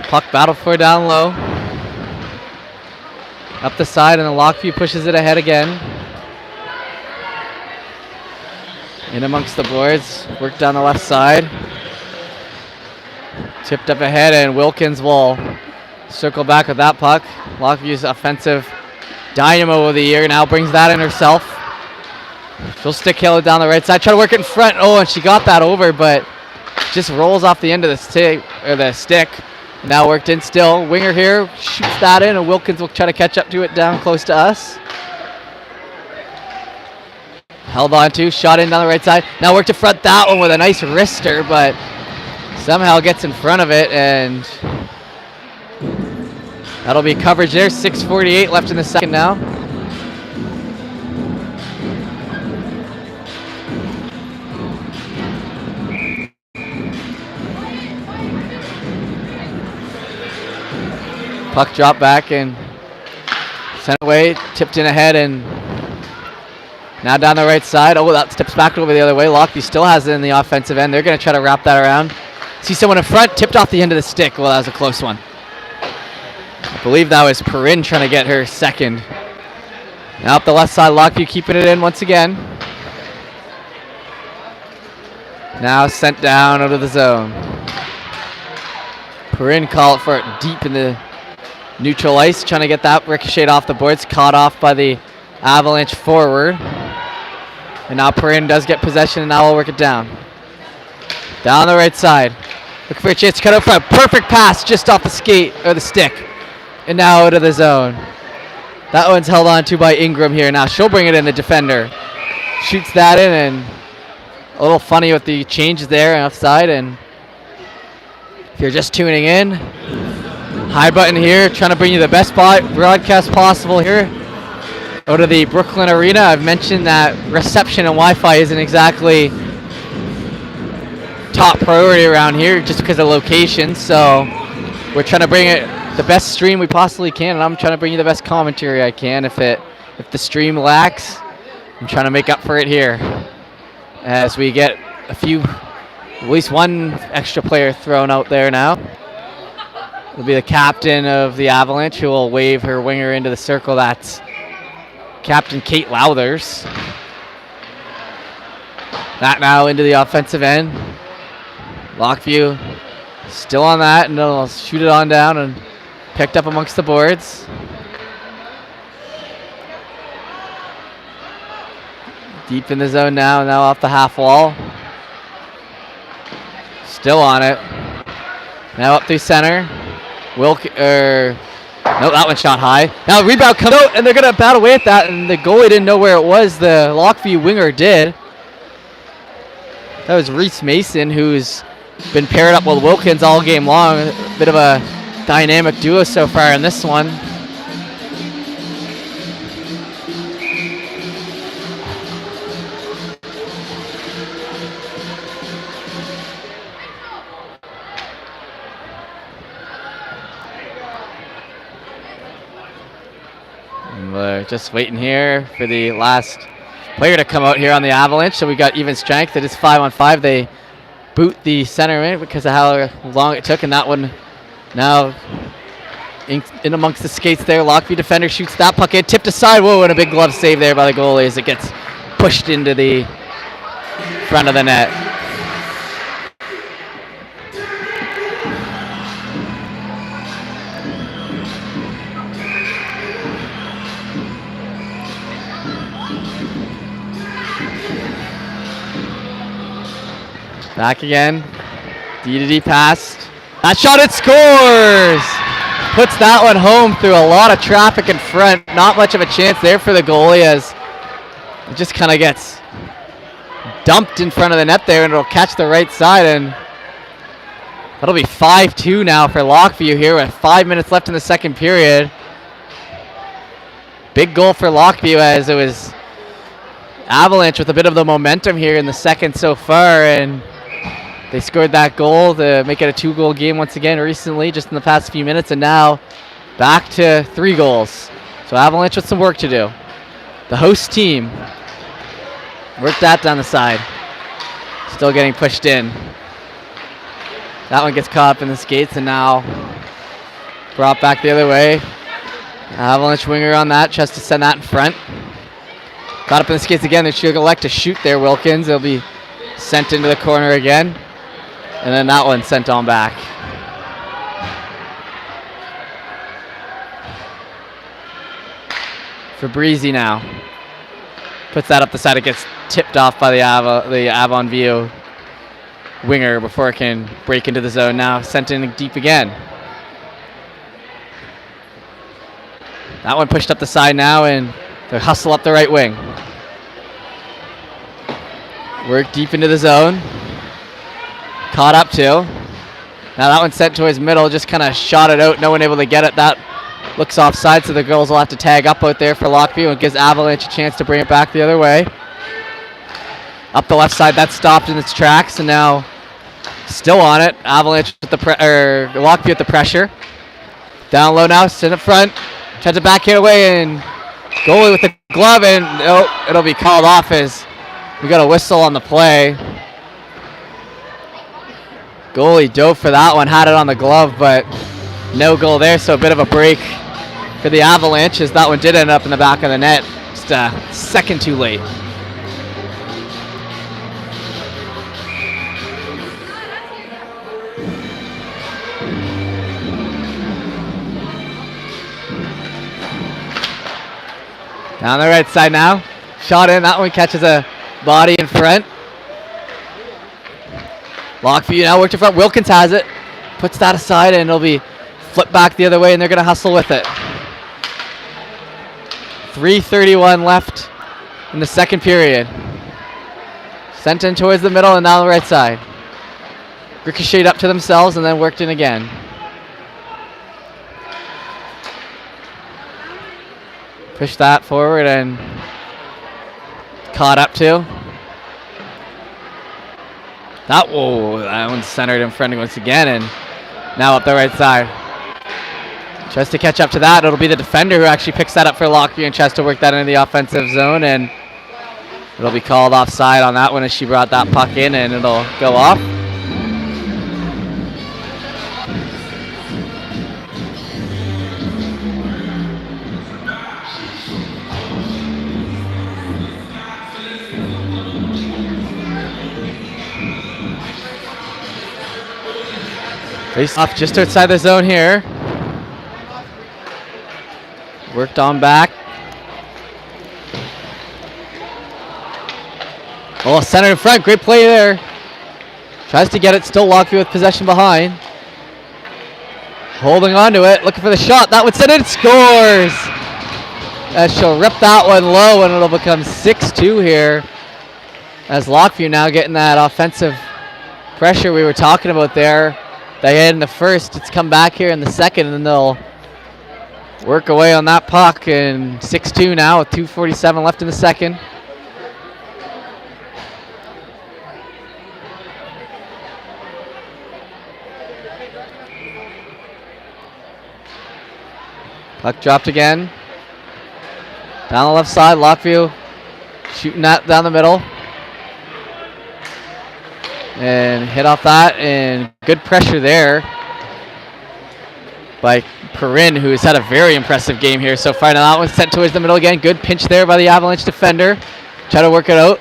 Puck battled for down low. Up the side and the Lockview pushes it ahead again. In amongst the boards, work down the left side. Tipped up ahead and Wilkins will circle back with that puck. Lockview's offensive dynamo of the year now brings that in herself. She'll stick Haley down the right side, try to work it in front. Oh, and she got that over, but just rolls off the end of the stick. Now worked in still. Winger here shoots that in, and Wilkins will try to catch up to it down close to us. held on to, shot in down the right side. Now work to front that one with a nice wrister, but somehow gets in front of it, and that'll be coverage there. 6:48 left in the second now. Puck dropped back and sent away, tipped in ahead, and now down the right side. Oh, that steps back over the other way. Lockview still has it in the offensive end. They're going to try to wrap that around. See someone in front, tipped off the end of the stick. Well, that was a close one. I believe that was Perrin trying to get her second. Now up the left side, Lockview keeping it in once again. Now sent down out of the zone. Perrin called for it deep in the neutral ice, trying to get that ricocheted off the boards, caught off by the Avalanche forward. And now Perrin does get possession, and now we'll work it down. Down the right side. Looking for a chance to cut out front. Perfect pass just off the skate, or the stick. And now out of the zone. That one's held on to by Ingram here. Now she'll bring it in, the defender. Shoots that in, and a little funny with the changes there offside. And if you're just tuning in, High Button here, trying to bring you the best broadcast possible here out of the Brooklyn Arena. I've mentioned that reception and Wi-Fi isn't exactly top priority around here just because of location, so we're trying to bring it the best stream we possibly can, and I'm trying to bring you the best commentary I can. If the stream lacks, I'm trying to make up for it here as we get at least one extra player thrown out there now. It'll be the captain of the Avalanche who will wave her winger into the circle. That's Captain Kate Lowthers. That now into the offensive end. Lockview still on that, and they'll shoot it on down and picked up amongst the boards. Deep in the zone now off the half wall. Still on it. Now up through center. No, that one shot high. Now the rebound comes out, and they're going to bat away at that, and the goalie didn't know where it was. The Lockview winger did. That was Reese Mason, who's been paired up with Wilkins all game long. A bit of a dynamic duo so far in this one. We're just waiting here for the last player to come out here on the Avalanche. So we got even strength. It is 5-on-5. They boot the center in because of how long it took, and that one now in amongst the skates there. Lockview defender shoots that puck in, tipped aside. Whoa, and a big glove save there by the goalie as it gets pushed into the front of the net. Back again. D-to-D pass. That shot, it scores! Puts that one home through a lot of traffic in front. Not much of a chance there for the goalie as it just kind of gets dumped in front of the net there, and it'll catch the right side, and that'll be 5-2 now for Lockview here with 5 minutes left in the second period. Big goal for Lockview as it was Avalanche with a bit of the momentum here in the second so far, and they scored that goal to make it a 2-goal game once again recently, just in the past few minutes, and now back to 3 goals. So Avalanche with some work to do. The host team worked that down the side. Still getting pushed in. That one gets caught up in the skates and now brought back the other way. Avalanche winger on that, tries to send that in front. Caught up in the skates again. They should elect to shoot there, Wilkins. They'll be sent into the corner again. And then that one sent on back. Fabrizi now puts that up the side. It gets tipped off by the Avon View winger before it can break into the zone. Now sent in deep again. That one pushed up the side now, and they hustle up the right wing. Work deep into the zone. Caught up to. Now that one sent to his middle, just kind of shot it out. No one able to get it. That looks offside, so the girls will have to tag up out there for Lockview and gives Avalanche a chance to bring it back the other way. Up the left side, that stopped in its tracks, and now still on it. Avalanche with the Lockview at the pressure. Down low now, sit up front. Tries to backhand away, and goalie with the glove, and it'll be called off as we got a whistle on the play. Goalie dove for that one, had it on the glove, but no goal there, so a bit of a break for the Avalanche as that one did end up in the back of the net. Just a second too late. Down the right side now. Shot in. That one catches a body in front. Lockview now worked in front. Wilkins has it. Puts that aside, and it'll be flipped back the other way, and they're going to hustle with it. 3:31 left in the second period. Sent in towards the middle and now the right side. Ricocheted up to themselves and then worked in again. Push that forward and caught up to. That one's centered in front once again, and now up the right side. Tries to catch up to that. It'll be the defender who actually picks that up for Lockview and tries to work that into the offensive zone, and it'll be called offside on that one as she brought that puck in, and it'll go off. Face off just outside the zone here. Worked on back. Oh, center in front. Great play there. Tries to get it. Still Lockview with possession behind. Holding on to it. Looking for the shot. That one sent it. Scores. As she'll rip that one low, and it'll become 6-2 here. As Lockview now getting that offensive pressure we were talking about there. They had in the first. It's come back here in the second, and then they'll work away on that puck. And 6-2 now with 2:47 left in the second. Puck dropped again. Down the left side, Lockview shooting that down the middle. And hit off that, and good pressure there by Perrin, who has had a very impressive game here so far. Now that one's sent towards the middle again. Good pinch there by the Avalanche defender. Try to work it out.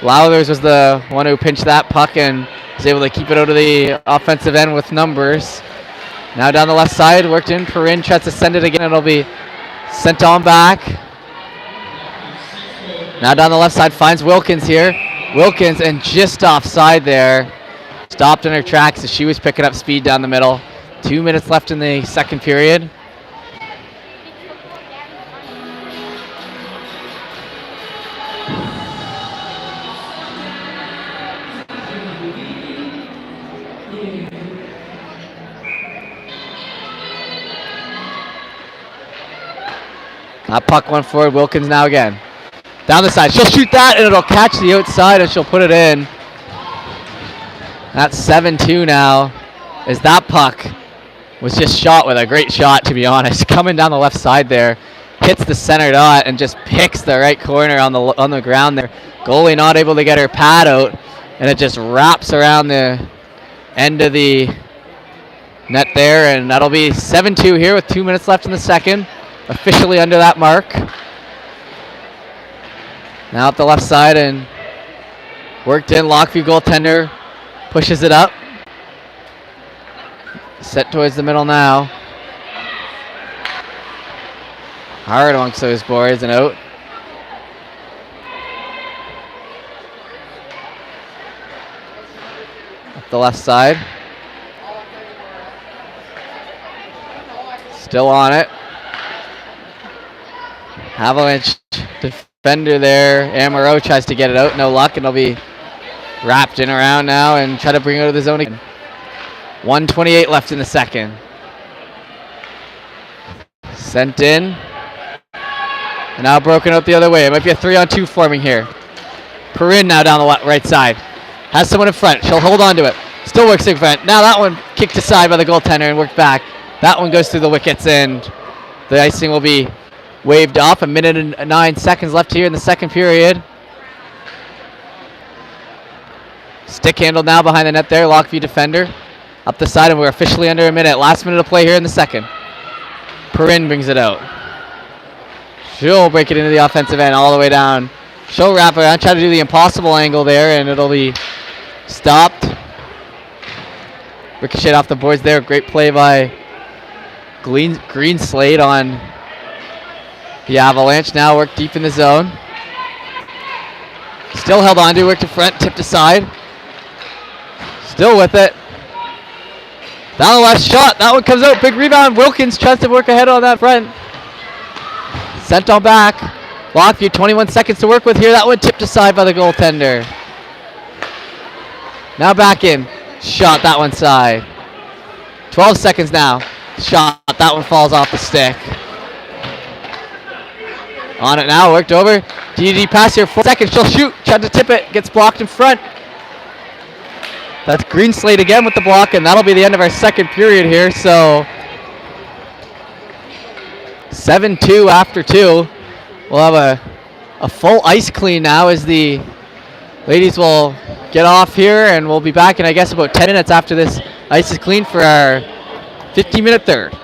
Lowthers was the one who pinched that puck and was able to keep it out of the offensive end with numbers. Now down the left side, worked in. Perrin tries to send it again. It'll be sent on back. Now down the left side, finds Wilkins here. Wilkins, and just offside there. Stopped in her tracks as she was picking up speed down the middle. 2 minutes left in the second period. That puck went forward. Wilkins now again. Down the side. She'll shoot that, and it'll catch the outside, and she'll put it in. That's 7-2 now, as that puck was just shot with a great shot, to be honest. Coming down the left side there. Hits the center dot and just picks the right corner on the ground there. Goalie not able to get her pad out, and it just wraps around the end of the net there, and that'll be 7-2 here with 2 minutes left in the second. Officially under that mark. Now up the left side and worked in. Lockview goaltender pushes it up. Set towards the middle now. Hard amongst those boards and out. Up the left side. Still on it. Avalanche defender there. Amaro tries to get it out. No luck, and it'll be wrapped in around now and try to bring it out of the zone again. 1:28 left in the second. Sent in. And now broken out the other way. It might be a 3-on-2 forming here. Perrin now down the right side. Has someone in front. She'll hold on to it. Still works in front. Now that one kicked aside by the goaltender and worked back. That one goes through the wickets and the icing will be waved off. 1 minute and 9 seconds left here in the second period. Stick handled now behind the net there. Lockview defender up the side, and we're officially under a minute. Last minute of play here in the second. Perrin brings it out. She'll break it into the offensive end all the way down. She'll wrap around, try to do the impossible angle there, and it'll be stopped. Ricochet off the boards there. Great play by Green Slate on the Avalanche. Now work deep in the zone. Still held on to, worked to front, tipped aside. Still with it. Down the left shot. That one comes out. Big rebound. Wilkins tries to work ahead on that front. Sent on back. Lockview, 21 seconds to work with here. That one tipped aside by the goaltender. Now back in. Shot that one side. 12 seconds now. Shot. That one falls off the stick. On it now. Worked over. DD pass here. 4 seconds. She'll shoot. Tried to tip it. Gets blocked in front. That's Green Slate again with the block, and that'll be the end of our second period here. So 7-2 after 2. We'll have a full ice clean now as the ladies will get off here, and we'll be back in, I guess, about 10 minutes after this ice is clean for our 15-minute third.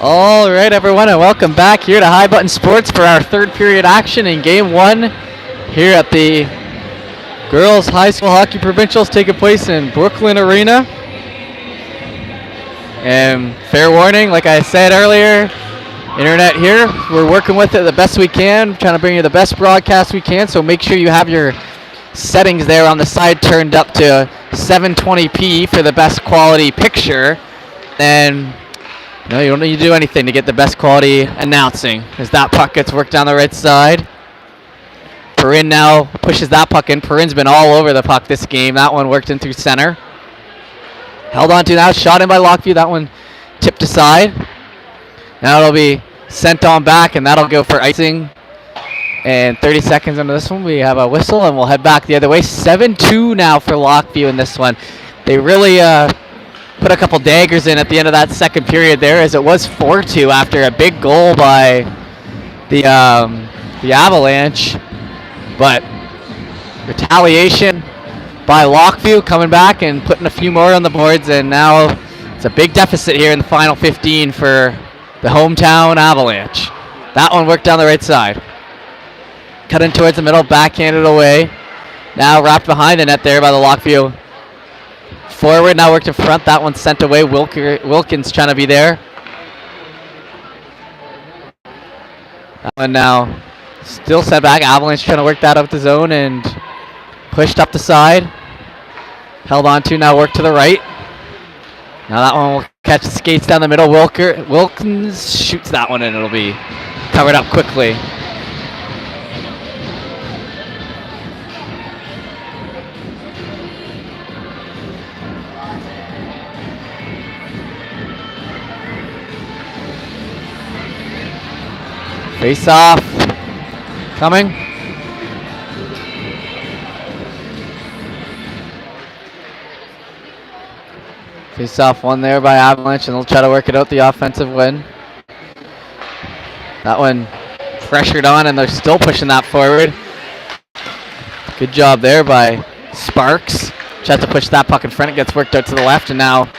All right, everyone, and welcome back here to High Button Sports for our third period action in Game 1 here at the Girls High School Hockey Provincials taking place in Brooklyn Arena. And fair warning, like I said earlier, internet here, we're working with it the best we can, trying to bring you the best broadcast we can, so make sure you have your settings there on the side turned up to 720p for the best quality picture. And no, you don't need to do anything to get the best quality announcing. As that puck gets worked down the right side. Perrin now pushes that puck in. Perrin's been all over the puck this game. That one worked in through center. Held on to now, shot in by Lockview. That one tipped aside. Now it'll be sent on back, and that'll go for icing. And 30 seconds into this one, we have a whistle, and we'll head back the other way. 7-2 now for Lockview in this one. They really put a couple daggers in at the end of that second period there, as it was 4-2 after a big goal by the Avalanche. But retaliation by Lockview coming back and putting a few more on the boards, and now it's a big deficit here in the final 15 for the hometown Avalanche. That one worked down the right side. Cut in towards the middle, backhanded away. Now wrapped behind the net there by the Lockview forward. Now worked in front. That one sent away. Wilkins trying to be there. That one now still set back. Avalanche trying to work that up the zone and pushed up the side. Held on to, now work to the right. Now that one will catch the skates down the middle. Wilkins shoots that one and it'll be covered up quickly. Face off. Coming. Face off one there by Avalanche, and they'll try to work it out the offensive win. That one pressured on, and they're still pushing that forward. Good job there by Sparks. Tries to push that puck in front. It gets worked out to the left, and now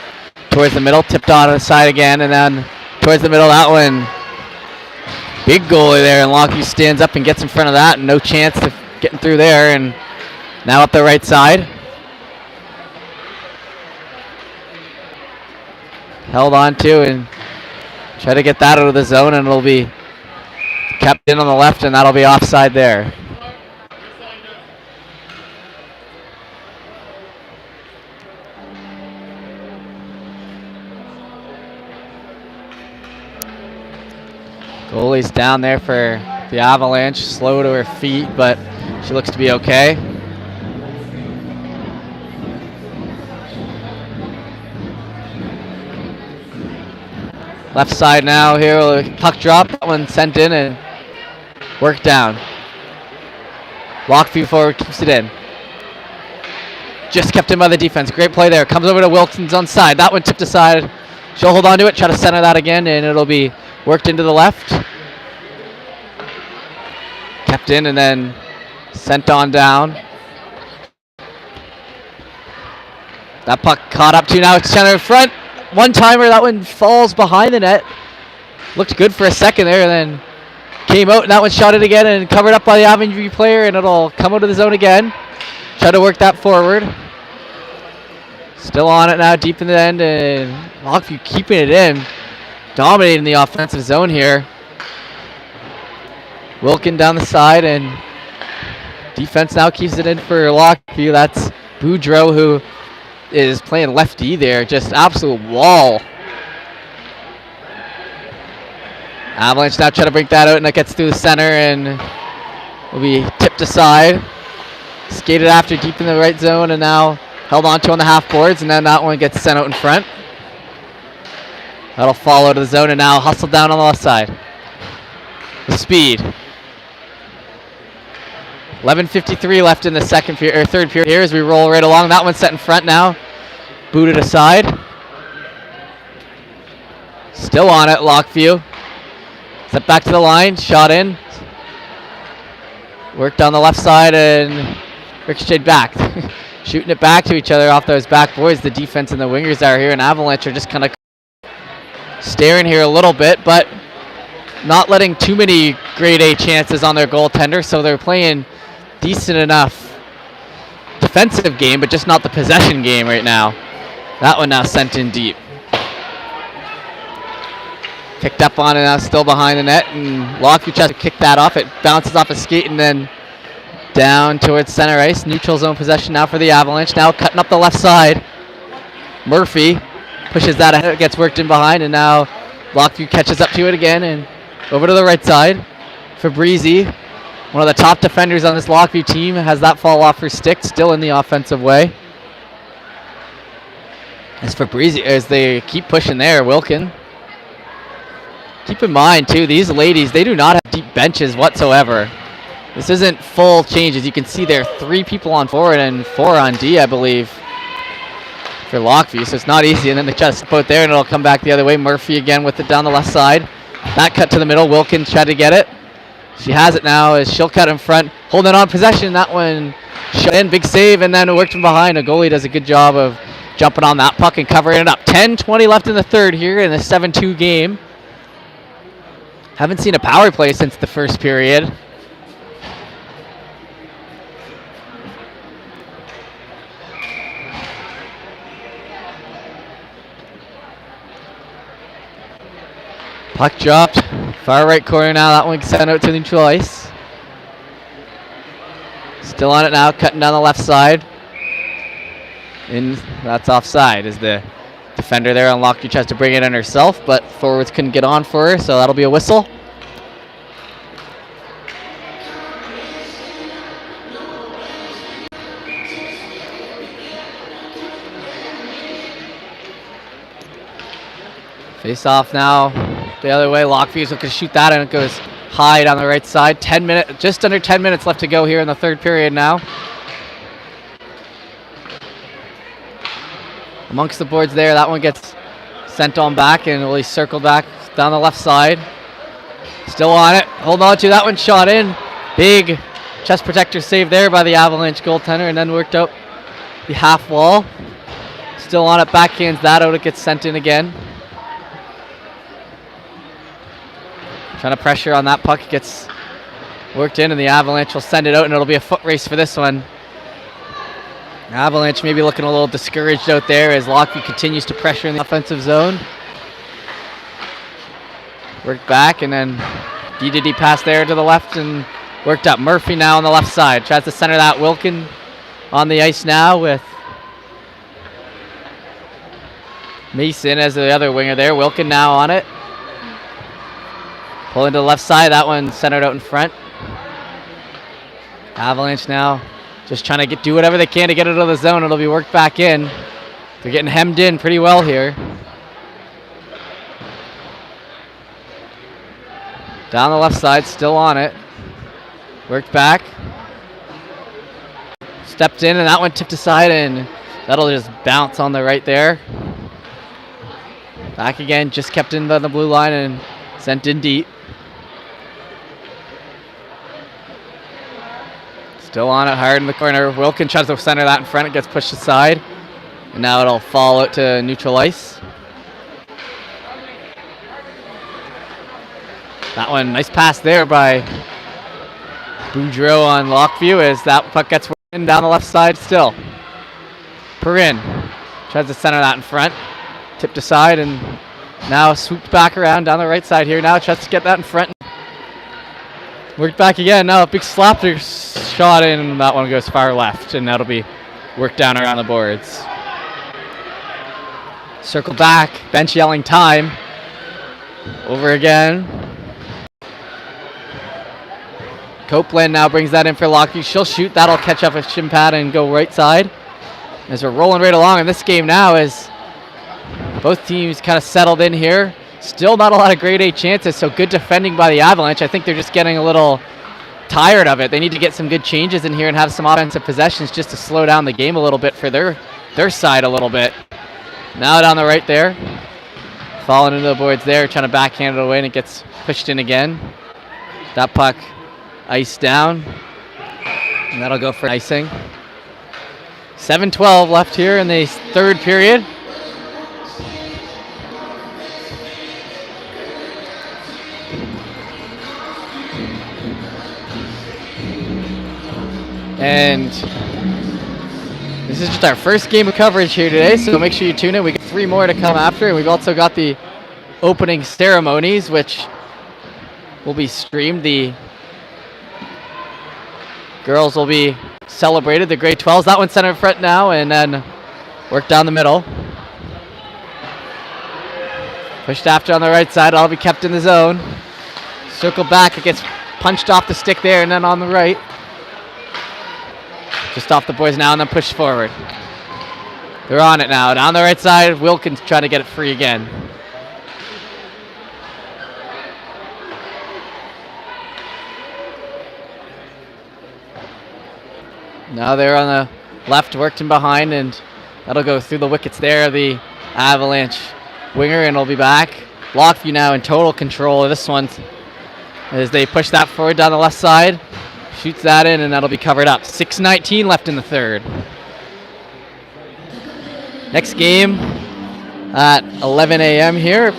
towards the middle. Tipped on the side again, and then towards the middle. That one. Big goalie there, and Lockview stands up and gets in front of that, and no chance of getting through there, and now up the right side. Held on to and try to get that out of the zone, and it'll be kept in on the left, and that'll be offside there. Goalie's down there for the Avalanche, slow to her feet, but she looks to be okay. Left side now here, puck drop, that one sent in and worked down. Lockview forward, keeps it in. Just kept in by the defense, great play there. Comes over to Wilkins on side, that one tipped aside. She'll hold on to it, try to center that again, and it'll be worked into the left. Kept in and then sent on down. That puck caught up to, now it's center in front. One-timer, that one falls behind the net. Looked good for a second there, and then came out, and that one shot it again and covered up by the Avon player, and it'll come out of the zone again. Try to work that forward. Still on it now, deep in the end, and Lockview keeping it in. Dominating the offensive zone here. Wilkin down the side, and defense now keeps it in for Lockview. That's Boudreau, who is playing lefty there. Just absolute wall. Avalanche now trying to break that out, and it gets through the center and will be tipped aside. Skated after deep in the right zone, and now held on to on the half boards, and then that one gets sent out in front. That'll fall out of the zone, and now hustled down on the left side. The speed. 11:53 left in the third period here as we roll right along. That one's set in front now. Booted aside. Still on it, Lockview. Set back to the line, shot in. Worked on the left side and ricocheted back. Shooting it back to each other off those back boards. The defense and the wingers are here, and Avalanche are just kind of staring here a little bit, but not letting too many grade A chances on their goaltender, so they're playing decent enough defensive game, but just not the possession game right now. That one now sent in deep. Picked up on it now, still behind the net, and Lockview tries to kick that off. It bounces off a skate and then down towards center ice. Neutral zone possession now for the Avalanche. Now cutting up the left side. Murphy pushes that ahead, gets worked in behind, and now Lockview catches up to it again and over to the right side. Fabrizi, one of the top defenders on this Lockview team, has that fall off her stick, still in the offensive way. As Fabrizi, as they keep pushing there, Wilkin. Keep in mind too, these ladies, they do not have deep benches whatsoever. This isn't full changes. You can see there are 3 people on forward and 4 on D, I believe, for Lockview, so it's not easy. And then they just put it there and it'll come back the other way. Murphy again with it down the left side. That cut to the middle. Wilkins tried to get it. She has it now as she'll cut in front, holding on possession. That one shut in, big save, and then it worked from behind. A goalie does a good job of jumping on that puck and covering it up. 10:20 left in the third here in the 7-2 game. Haven't seen a power play since the first period. Puck dropped, far right corner now. That one sent out to neutral ice. Still on it now, cutting down the left side. And that's offside as the defender there on Lockview tries to bring it in herself, but forwards couldn't get on for her, so that'll be a whistle. Face off now the other way. Lockview's looking to shoot that, and it goes high down the right side. Just under 10 minutes left to go here in the third period now. Amongst the boards there, that one gets sent on back and will circle back down the left side. Still on it, hold on to that one, shot in. Big chest protector save there by the Avalanche goaltender, and then worked out the half wall. Still on it, backhands that out, it gets sent in again. Trying to pressure on that puck, it gets worked in, and the Avalanche will send it out, and it'll be a foot race for this one. Avalanche maybe looking a little discouraged out there as Lockview continues to pressure in the offensive zone. Worked back, and then D pass there to the left and worked up. Murphy now on the left side. Tries to center that. Wilkin on the ice now with Mason as the other winger there. Wilkin now on it. Pulling to the left side. That one centered out in front. Avalanche now just trying to do whatever they can to get it out of the zone. It'll be worked back in. They're getting hemmed in pretty well here. Down the left side, still on it. Worked back. Stepped in, and that one tipped aside, and that'll just bounce on the right there. Back again, just kept in the blue line and sent in deep. Still on it, hard in the corner. Wilkin tries to center that in front. It gets pushed aside. And now it'll fall out to neutral ice. That one, nice pass there by Boudreau on Lockview as that puck gets in down the left side still. Perrin tries to center that in front. Tipped aside and now swooped back around down the right side here. Now tries to get that in front. Worked back again. Now a big slapper shot in, and that one goes far left, and that'll be worked down around the boards. Circle back, bench yelling time. Over again. Copeland now brings that in for Lockview. She'll shoot. That'll catch up with Shimpad and go right side. As we're rolling right along in this game now as both teams kind of settled in here. Still not a lot of grade A chances, so good defending by the Avalanche. I think they're just getting a little tired of it. They need to get some good changes in here and have some offensive possessions just to slow down the game a little bit for their side a little bit. Now down the right there. Falling into the boards there, trying to backhand it away, and it gets pushed in again. That puck iced down, and that'll go for icing. 7:12 left here in the third period. And this is just our first game of coverage here today, so make sure you tune in. We got 3 more to come after, and we've also got the opening ceremonies, which will be streamed. The girls will be celebrated, the grade 12s. That one's center in front now, and then work down the middle. Pushed after on the right side, all be kept in the zone. Circle back, it gets punched off the stick there, and then on the right. Just off the boys now, and then pushed forward. They're on it now. Down the right side, Wilkins trying to get it free again. Now they're on the left, worked in behind, and that'll go through the wickets there. The Avalanche winger, and it'll be back. Lockview now in total control of this one as they push that forward down the left side. Shoots that in, and that'll be covered up. 6:19 left in the third. Next game at 11 a.m. here.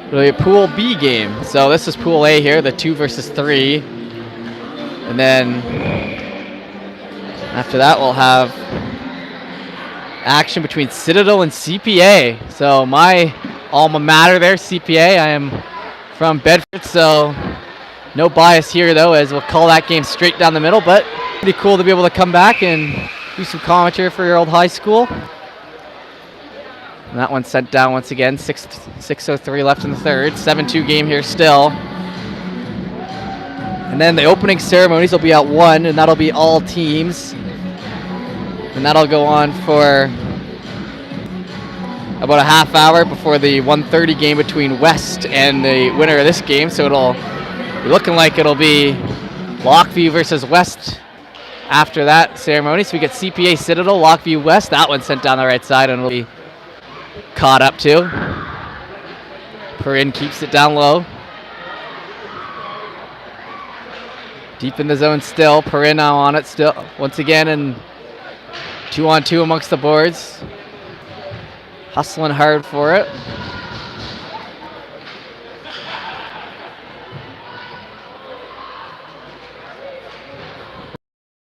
It'll be a Pool B game. So this is Pool A here, the 2 versus 3. And then after that, we'll have action between Citadel and CPA. So my alma mater there, CPA. I am from Bedford, so no bias here, though, as we'll call that game straight down the middle, but pretty cool to be able to come back and do some commentary for your old high school. And that one sent down once again, 6:03 left in the third. 7-2 game here still. And then the opening ceremonies will be at 1, and that'll be all teams. And that'll go on for about a half hour before the 1:30 game between West and the winner of this game. So it'll be looking like it'll be Lockview versus West after that ceremony. So we get CPA Citadel, Lockview West. That one sent down the right side, and it'll be caught up to. Perrin keeps it down low. Deep in the zone still. Perrin now on it still. Once again, and 2-on-2 amongst the boards. Hustling hard for it.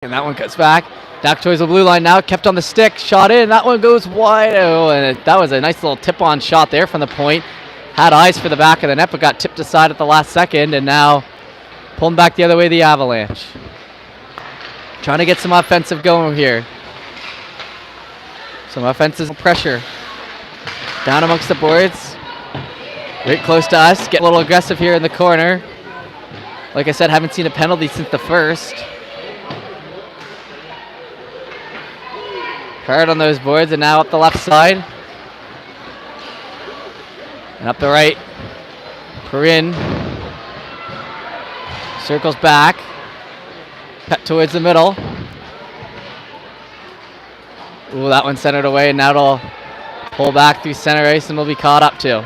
And that one cuts back. Back towards the blue line now. Kept on the stick. Shot in. That one goes wide. Oh, and that was a nice little tip-on shot there from the point. Had eyes for the back of the net, but got tipped aside at the last second. And now pulling back the other way, the Avalanche. Trying to get some offensive going here. Some offensive pressure. Down amongst the boards. Right close to us. Get a little aggressive here in the corner. Like I said, haven't seen a penalty since the first. Hard on those boards, and now up the left side. And up the right. Perrin. Circles back. Cut towards the middle. Ooh, that one centered away, and now it'll pull back through center ice, and will be caught up too.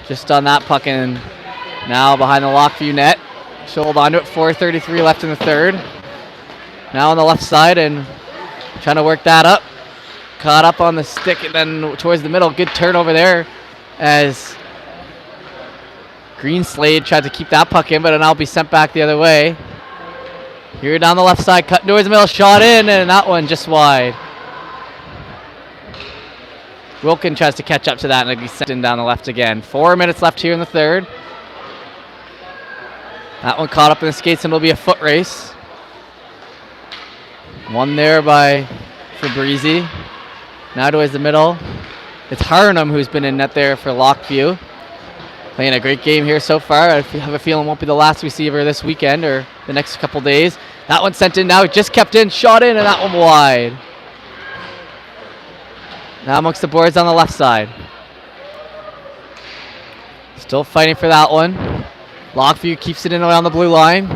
Just on that puck, and now behind the Lockview net. Shoulder onto it, 4:33 left in the third. Now on the left side, and trying to work that up. Caught up on the stick, and then towards the middle. Good turnover there as Greenslade tried to keep that puck in, but it'll be sent back the other way. Here down the left side, cut towards the middle, shot in, and that one just wide. Wilkin tries to catch up to that, and it'll be sent in down the left again. 4 minutes left here in the third. That one caught up in the skates, and it'll be a foot race. One there by Fabrizi. Now towards the middle. It's Harnum who's been in net there for Lockview. Playing a great game here so far. I have a feeling it won't be the last we see of her this weekend or the next couple days. That one sent in now. It just kept in, shot in, and that one wide. Now amongst the boards on the left side. Still fighting for that one. Lockview keeps it in around the blue line.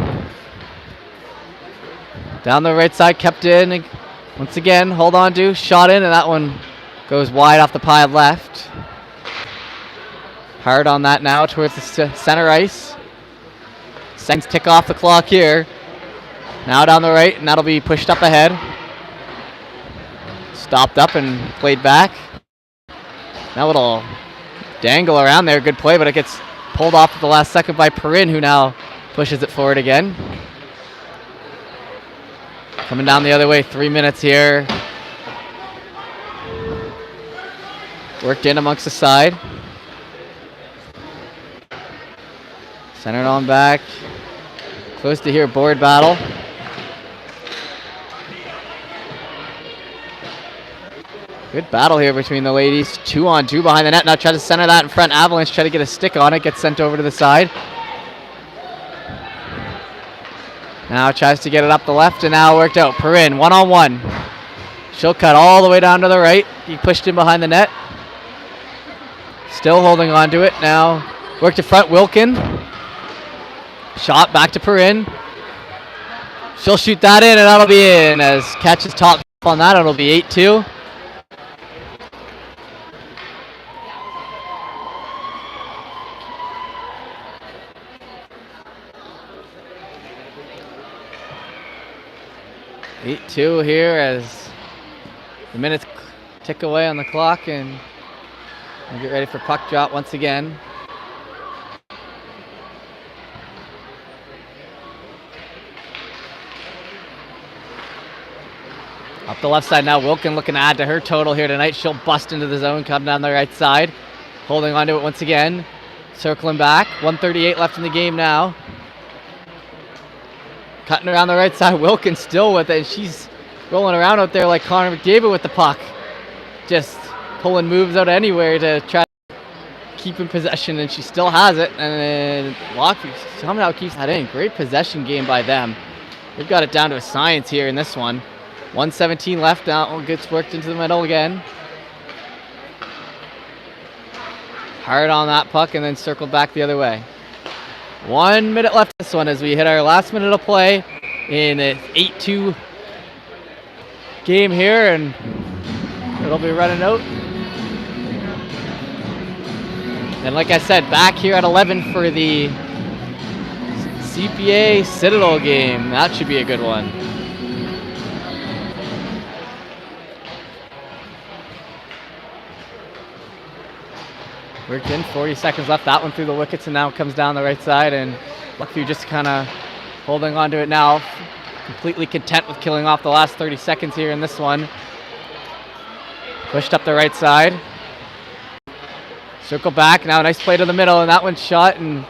Down the right side, kept in. Once again, hold on to, shot in, and that one goes wide off the pile left. Hard on that now towards the center ice. Seconds tick off the clock here. Now down the right, and that'll be pushed up ahead. Stopped up and played back. Now it'll dangle around there. Good play, but it gets pulled off at the last second by Perrin, who now pushes it forward again. Coming down the other way, 3 minutes here. Worked in amongst the side. Centered on back. Close to here, board battle. Good battle here between the ladies. 2-on-2 behind the net. Now try to center that in front. Avalanche try to get a stick on it. Gets sent over to the side. Now tries to get it up the left, and now worked out. Perrin, 1-on-1. She'll cut all the way down to the right. He pushed in behind the net. Still holding on to it. Now worked to front, Wilkin. Shot back to Perrin. She'll shoot that in, and that'll be in. As catches top on that, it'll be 8-2. Eight-2 here as the minutes tick away on the clock, and we'll get ready for puck drop once again. Up the left side now, Wilkin looking to add to her total here tonight. She'll bust into the zone, come down the right side. Holding on to it once again. Circling back, 1:38 left in the game now. Cutting around the right side, Wilkin still with it. She's rolling around out there like Connor McDavid with the puck. Just pulling moves out anywhere to try to keep in possession, and she still has it. And then Lockview somehow keeps that in. Great possession game by them. They've got it down to a science here in this one. 1:17 left now. Gets worked into the middle again. Hard on that puck and then circled back the other way. 1 minute left this one as we hit our last minute of play in an 8-2 game here, and it'll be running out. And like I said, back here at 11 for the CPA Citadel game. That should be a good one. Worked in, 40 seconds left. That one through the wickets, and now comes down the right side, and Lockview just kind of holding on to it now. Completely content with killing off the last 30 seconds here in this one. Pushed up the right side. Circle back, now a nice play to the middle, and that one's shot and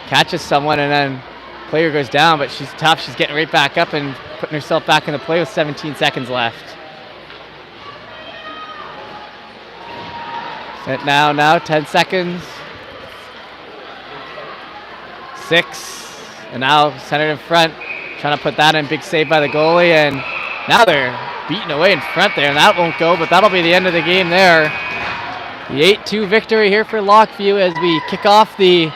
catches someone, and then player goes down, but she's tough. She's getting right back up and putting herself back in the play with 17 seconds left. Set now, 10 seconds. 6, and now centered in front, trying to put that in. Big save by the goalie, and now they're beating away in front there, and that won't go, but that'll be the end of the game there. The 8-2 victory here for Lockview as we kick off the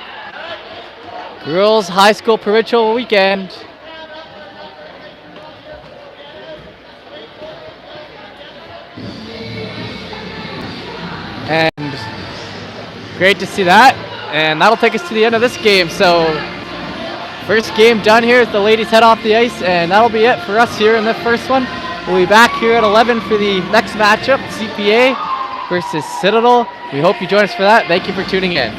girls high school provincial weekend. And great to see that, and that'll take us to the end of this game. So first game done here as the ladies head off the ice, and that'll be it for us here in the first one. We'll be back here at 11 for the next matchup, CPA versus Citadel. We hope you join us for that. Thank you for tuning in.